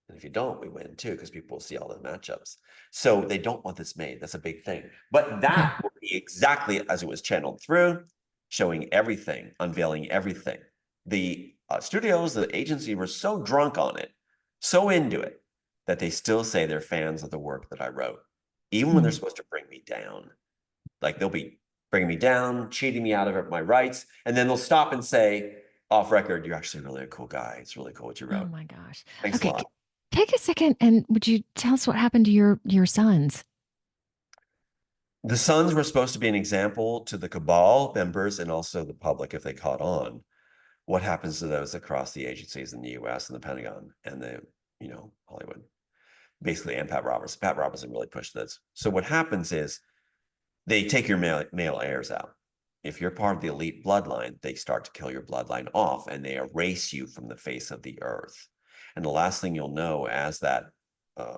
And if you don't, we win too, because people will see all the matchups. So they don't want this made. That's a big thing. But Okay. that will be exactly as it was channeled through, showing everything, unveiling everything. The studios, the agency were so drunk on it, so into it, that they still say they're fans of the work that I wrote, even when they're Mm. supposed to bring me down. Like they'll be bringing me down, cheating me out of my rights, and then they'll stop and say, off record, you're actually really a cool guy. It's really cool what you Oh wrote. my gosh. Thanks a Okay. lot. Take a second and would you tell us what happened to your sons? The sons were supposed to be an example to the cabal members and also the public if they caught on. What happens to those across the agencies in the US and the Pentagon and Hollywood, basically, and Pat Robertson. Pat Robertson really pushed this. So what happens is they take your male heirs out. If you're part of the elite bloodline, they start to kill your bloodline off and they erase you from the face of the earth. And the last thing you'll know as that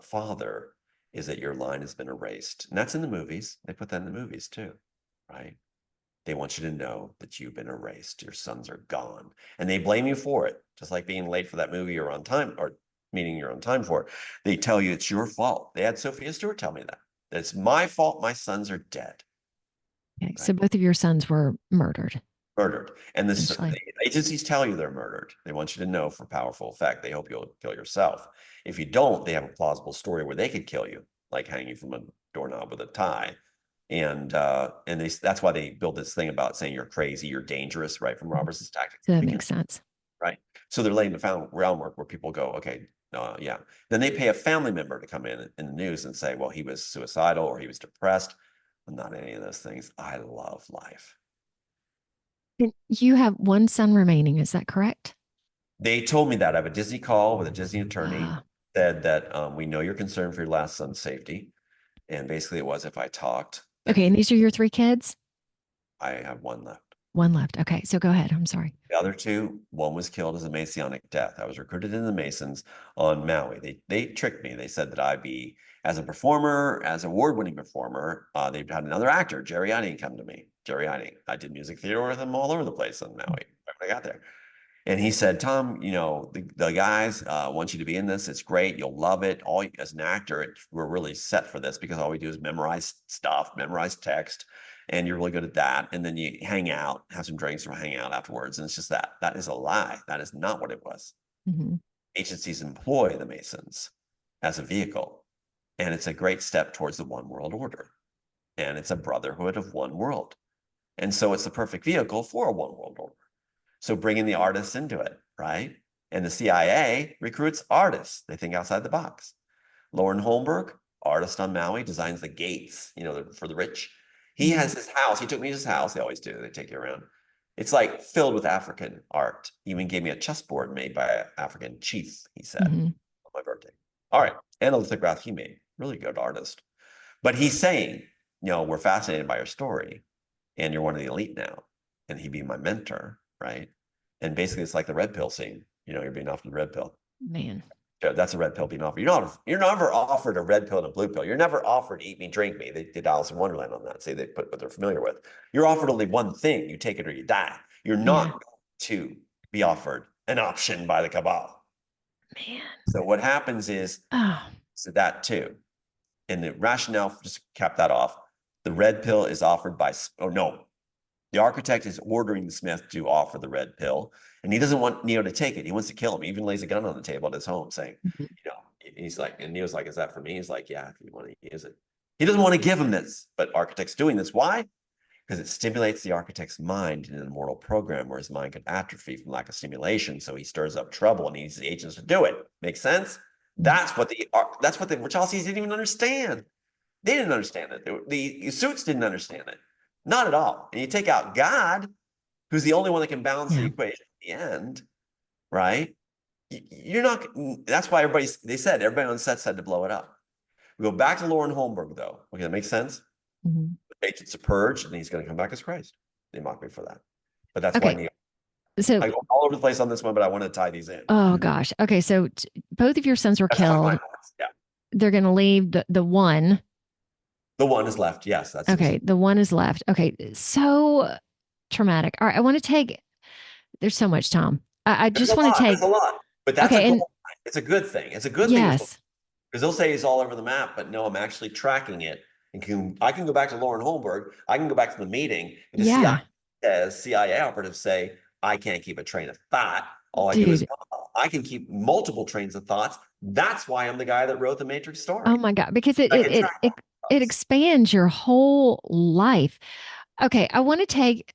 father is that your line has been erased. And that's in the movies. They put that in the movies too, right? They want you to know that you've been erased. Your sons are gone. And they blame you for it, just like being late for that movie you're on time, or meaning you're on time for it. They tell you it's your fault. They had Sophia Stewart tell me that. It's my fault. My sons are dead. Okay. So Right? both of your sons were murdered, Murdered. And the essentially. agencies tell you they're murdered. They want you to know for powerful effect. They hope you'll kill yourself. If you don't, they have a plausible story where they could kill you, like hang you from a doorknob with a tie. And that's why they build this thing about saying you're crazy, you're dangerous, right? From Mhm. Robertson's tactic. So that Because makes sense. right. So they're laying the groundwork where people go, okay, yeah. Then they pay a family member to come in the news and say, well, he was suicidal or he was depressed. I'm not any of those things. I love life. And you have one son remaining, is that correct? They told me that. I have a Disney call with a Disney attorney, Ah, said that we know you're concerned for your last son's safety. And basically it was if I talked, okay. then And these are your three kids? I have one left. One left. Okay. So go ahead. I'm sorry. The other two, one was killed as a Masonic death. I was recruited in the Masons on Maui. They tricked me. They said that I'd be as a performer, as award-winning performer. They had another actor, Jerry Iden, come to me. Jerry Iden. I did music theater with him all over the place on Maui when I got there. And he said, Tom, the guys want you to be in this. It's great. You'll love it. As an actor, we're really set for this because all we do is memorize stuff, memorize text, and you're really good at that. And then you hang out, have some drinks, or hang out afterwards. And it's just that. That is a lie. That is not what it was. Mm-hmm. Agencies employ the Masons as a vehicle, and it's a great step towards the one world order. And it's a brotherhood of one world. And so it's the perfect vehicle for a one world order. So bringing the artists into it, right? And the CIA recruits artists. They think outside the box. Lauren Holmberg, artist on Maui, designs the gates, for the rich. He Mm-hmm. has his house. He took me to his house. They always do. They take you around. It's like filled with African art. He even gave me a chessboard made by an African chief, he said, Mm-hmm. on my birthday. All right. And a lithograph he made. Really good artist. But he's saying, we're fascinated by your story and you're one of the elite now. And he'd be my mentor, right? And basically it's like the red pill scene. You're being offered the red pill. Man. Yeah, that's a red pill being offered. You're never offered a red pill and a blue pill. You're never offered eat me, drink me. They did Alice in Wonderland on that. Say they put what they're familiar with. You're offered only one thing. You take it or you die. You're Yeah. not going to be offered an option by the cabal. Man. So what happens is Oh, so that too. And the rationale, just cap that off. The red pill is offered by, oh no, the architect is ordering the Smith to offer the red pill, and he doesn't want Neo to take it. He wants to kill him. He even lays a gun on the table at his home saying, mhm. he's like, and Neo's like, is that for me? He's like, yeah, if you want to use it. He doesn't want to give him this, but architect's doing this. Why? Because it stimulates the architect's mind in an immortal program where his mind could atrophy from lack of stimulation. So he stirs up trouble and needs the agents to do it. Makes sense? That's what the Wachowskis didn't even understand. They didn't understand it. The suits didn't understand it. Not at all. And you take out God, who's the only one that can balance the Yeah. equation at the end, right? You're not, that's why everybody on set said to blow it up. We go back to Lauren Holmberg, though. Okay, that makes sense. Mhm. Agent's a purge, and he's going to come back as Christ. They mock me for that. But that's why Okay. So, I go all over the place on this one, but I want to tie these in. oh gosh. Okay. So both of your sons were That's how killed. yeah. They're going to leave the one. The one is left. Yes, that's Okay. The one is left. Okay. So traumatic. All right. I want to take, there's so much, Tom. I there's a just want to lot. There's take, a lot. But that's a okay. And gold It's a good thing. It's a good thing Yes. because they'll say he's all over the map, but no, I'm actually tracking it. And I can go back to Lauren Holmberg. I can go back to the meeting, and the Yeah. CIA operatives say, I can't keep a train of thought. All I do is Dude. I can keep multiple trains of thoughts. That's why I'm the guy that wrote the Matrix Oh story. my God. Because I can track it thoughts. expands your whole life. Okay, I want to take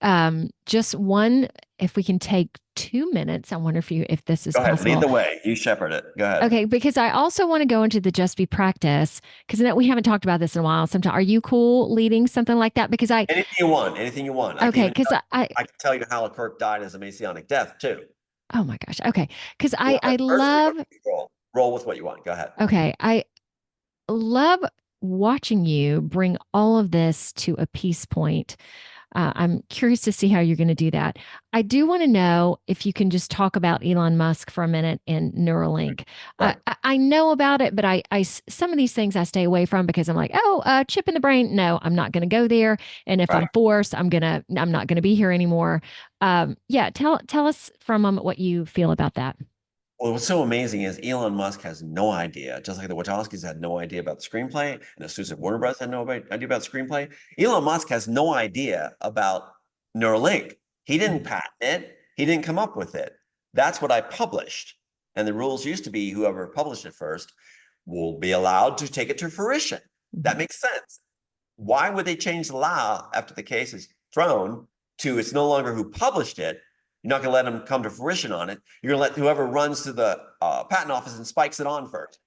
just one, if we can take 2 minutes. I wonder if this is Go ahead, lead possible. the way. You shepherd it. Go ahead. Okay, because I also want to go into the Just Be practice because we haven't talked about this in a while. Sometimes, are you cool leading something like that? Because Anything you want. Anything you want. I can okay, even because I can tell you how Kirk died as a Messianic death too. oh my gosh, okay, because Go ahead. I First, love, roll with what you want. Go ahead. okay, I love watching you bring all of this to a peace point. I'm curious to see how you're going to do that. I do want to know if you can just talk about Elon Musk for a minute and Neuralink. Right. I know about it, but some of these things I stay away from because I'm like, oh, chip in the brain. No, I'm not going to go there. And if Right. I'm forced, I'm not going to be here anymore. Yeah, tell us for a moment what you feel about that. Well, what's so amazing is Elon Musk has no idea, just like the Wachowskis had no idea about the screenplay, and the studios of Warner Bros. Had no idea about the screenplay. Elon Musk has no idea about Neuralink. He didn't patent it. He didn't come up with it. That's what I published. And the rules used to be whoever published it first will be allowed to take it to fruition. That Mhm. makes sense. Why would they change the law after the case is thrown to it's no longer who published it? You're not going to let them come to fruition on it. You're going to let whoever runs to the patent office and spikes it on first.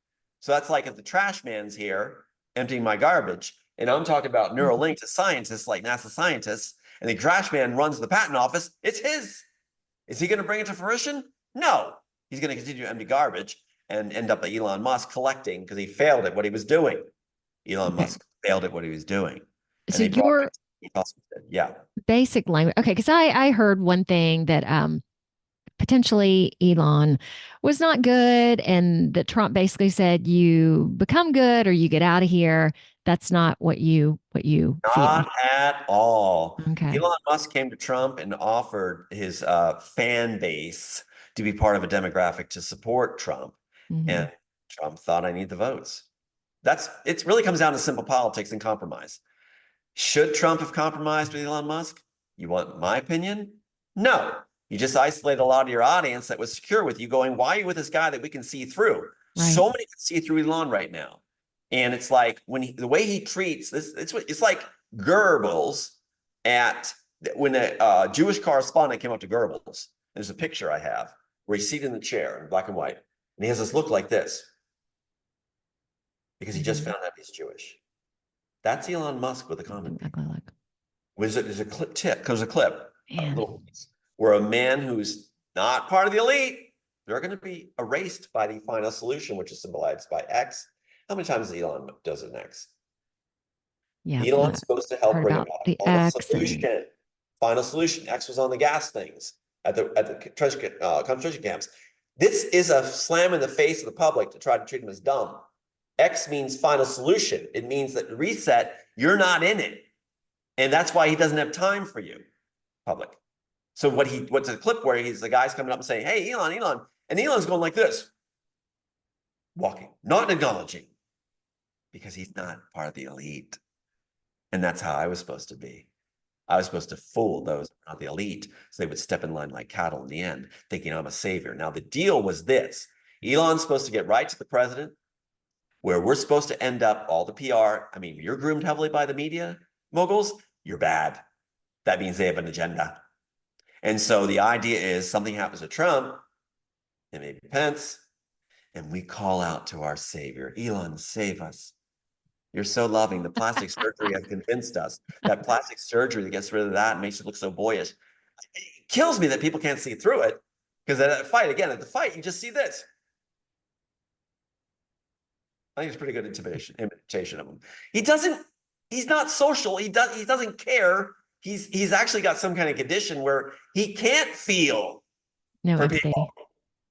So that's like if the trash man's here emptying my garbage, and I'm talking about Mhm. Neuralink to scientists like NASA scientists, and the trash man runs to the patent office, it's his. Is he going to bring it to fruition? No. He's going to continue to empty garbage and end up like Elon Musk collecting because he failed at what he was doing. Elon Okay. Musk failed at what he was doing. And So they brought your it to yeah. basic language. Okay, because I heard one thing that potentially Elon was not good, and that Trump basically said, "You become good or you get out of here." That's not what you feel. Not at all. Okay. Elon Musk came to Trump and offered his fan base to be part of a demographic to support Trump. Hmm. And Trump thought, I need the votes. It really comes down to simple politics and compromise. Should Trump have compromised with Elon Musk? You want my opinion? No. You just isolate a lot of your audience that was secure with you going, why are you with this guy that we can see through? Right. So many can see through Elon right now. And it's like the way he treats this, it's like Goebbels at when a Jewish correspondent came up to Goebbels. There's a picture I have where he's seated in the chair in black and white. And he has this look like this because he just Hmm. found out he's Jewish. That's Elon Musk with a common name. Exactly. Like, There's a clip, a man. little piece, where a man who's not part of the elite, they're going to be erased by the final solution, which is symbolized by X. How many times Elon does an X? Yeah. Elon's supposed to help Heard bring about about the a final X and solution. Final solution. X was on the gas things at the concentration camps. This is a slam in the face of the public to try to treat them as dumb. X means final solution. It means that reset, you're not in it. And that's why he doesn't have time for you, public. So what's a clip where the guy's coming up and saying, hey, Elon. And Elon's going like this, walking, not acknowledging, because he's not part of the elite. And that's how I was supposed to be. I was supposed to fool those not the elite so they would step in line like cattle in the end, thinking I'm a savior. Now, the deal was this. Elon's supposed to get right to the president, where we're supposed to end up all the PR. I mean, you're groomed heavily by the media moguls, you're bad. That means they have an agenda. And so the idea is something happens to Trump and maybe Pence, and we call out to our savior, Elon, save us. You're so loving. The plastic surgery has convinced us. That plastic surgery that gets rid of that and makes you look so boyish. It kills me that people can't see through it. Because at the fight, you just see this. I think it's pretty good imitation of him. He's not social. He doesn't care. He's actually got some kind of condition where he can't feel no for empathy. people.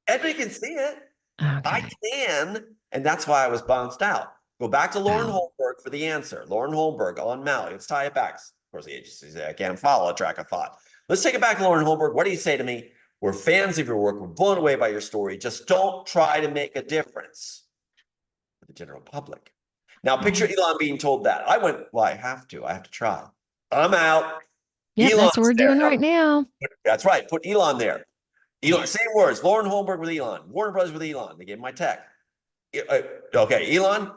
Everybody can see it. I Okay. can. And that's why I was bounced out. Go back to Lauren Wow. Holberg for the answer. Lauren Holberg on Maui. Let's tie it back. Of course, the agency says I can't follow a track of thought. Let's take it back to Lauren Holberg. What do you say to me? We're fans of your work. We're blown away by your story. Just don't try to make a difference for the general public. Now, picture Elon being told that. I went, well, I have to try. I'm out. Yep, Elon's that's what we're there. doing right now. That's right. Put Elon there. Elon, same words. Lauren Holmberg with Elon. Warner Brothers with Elon. They gave him my tech. Okay, Elon,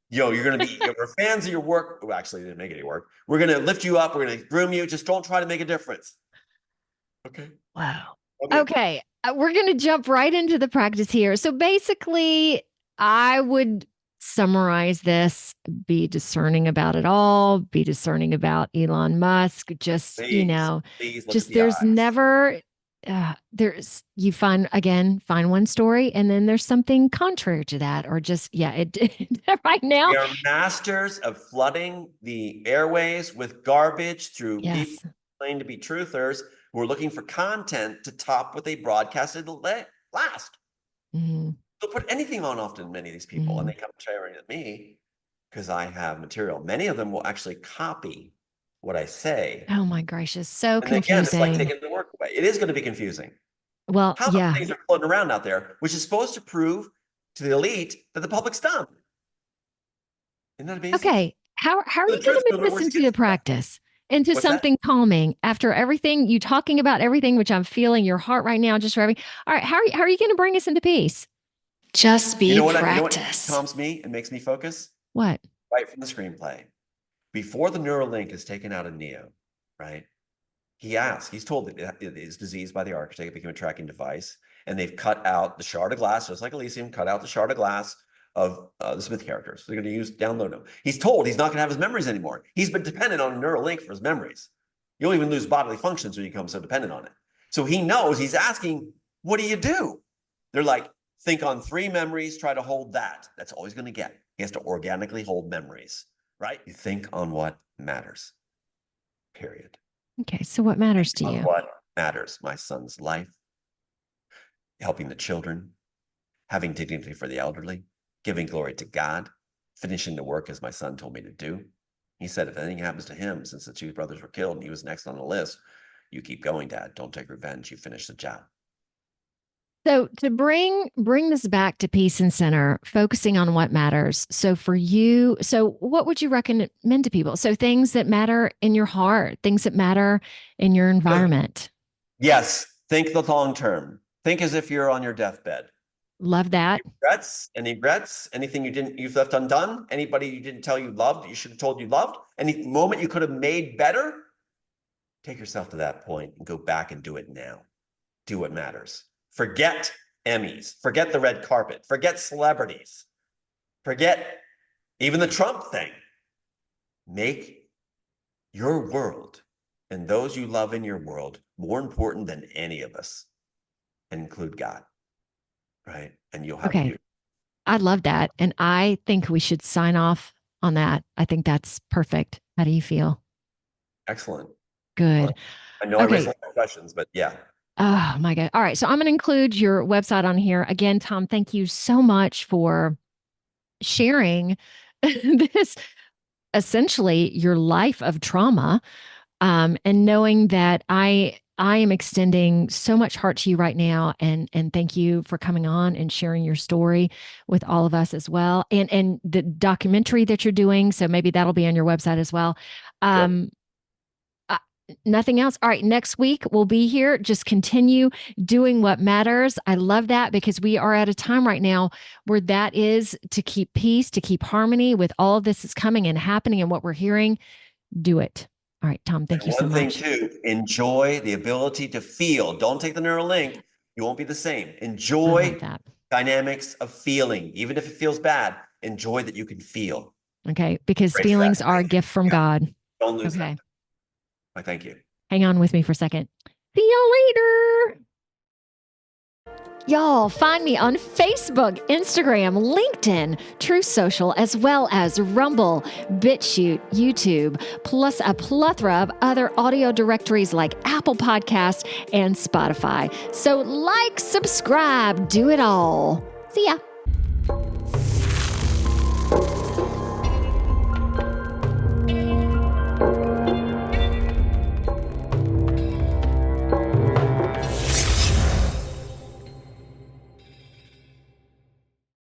you're going to be, we're fans of your work. Well, actually, they didn't make any work. We're going to lift you up. We're going to groom you. Just don't try to make a difference. Okay. Wow. Okay. We're going to jump right into the practice here. So basically, I would summarize this: be discerning about it all, be discerning about Elon Musk. Just, please look at the there's eyes. never, you find one story and then there's something contrary to that, or just, right now. We are masters of flooding the airways with garbage through people claim to be truthers who are looking for content to top what they broadcasted last. Mm-hmm. They'll put anything on often, many of these people, and they come sharing at me because I have material. Many of them will actually copy what I say. Oh my gracious, so and confusing. Again, it's like taking the work away. It is going to be confusing. Well, how many things are floating around out there, which is supposed to prove to the elite that the public's dumb. Isn't that amazing? Okay, how are you going to make this into the practice? Into something calming after everything you talking about, everything which I'm feeling your heart right now, just revving. All right, how are you going to bring us into peace? Just be practice. You know what calms me and makes me focus? What? Right from the screenplay. Before the Neuralink is taken out of Neo, right? He's told that it is diseased by the architect. It became a tracking device. And they've cut out the shard of glass, just like Elysium, cut out the shard of glass of the Smith characters. They're going to download them. He's told he's not going to have his memories anymore. He's been dependent on a Neuralink for his memories. You'll even lose bodily functions when you become so dependent on it. So he knows, he's asking, what do you do? They're like, think on 3 memories, try to hold that. That's all he's going to get. He has to organically hold memories, right? You think on what matters, period. Okay, so what matters to you? What matters? My son's life, helping the children, having dignity for the elderly, giving glory to God, finishing the work as my son told me to do. He said, if anything happens to him, since the 2 brothers were killed and he was next on the list, you keep going, Dad. Don't take revenge. You finish the job. So to bring this back to peace and center, focusing on what matters. So for you, what would you recommend to people? So things that matter in your heart, things that matter in your environment. Yes. Think the long term. Think as if you're on your deathbed. Love that. Any regrets? Anything you've left undone? Anybody you didn't tell you loved, you should have told you loved? Any moment you could have made better? Take yourself to that point and go back and do it now. Do what matters. Forget Emmys. Forget the red carpet. Forget celebrities. Forget even the Trump thing. Make your world and those you love in your world more important than any of us, and include God. Right. And you'll have okay. I love that. And I think we should sign off on that. I think that's perfect. How do you feel? Excellent. Good. Well, I know I raised a lot of questions, but yeah. Oh my God. All right. So I'm going to include your website on here. Again, Tom, thank you so much for sharing this, essentially your life of trauma, and knowing that I am extending so much heart to you right now. And thank you for coming on and sharing your story with all of us as well. And the documentary that you're doing. So maybe that'll be on your website as well. Sure. Nothing else. All right. Next week we'll be here. Just continue doing what matters. I love that, because we are at a time right now where that is to keep peace, to keep harmony with all of this is coming and happening and what we're hearing. Do it. All right, Tom, thank you so much. One thing too, enjoy the ability to feel. Don't take the Neuralink. You won't be the same. Enjoy dynamics of feeling. Even if it feels bad, enjoy that you can feel. Okay, because feelings are a gift from God. Don't lose that. Thank you. Hang on with me for a second. See y'all later. Y'all, find me on Facebook, Instagram, LinkedIn, Truth Social, as well as Rumble, BitChute, YouTube, plus a plethora of other audio directories like Apple Podcasts and Spotify. So like, subscribe, do it all. See ya.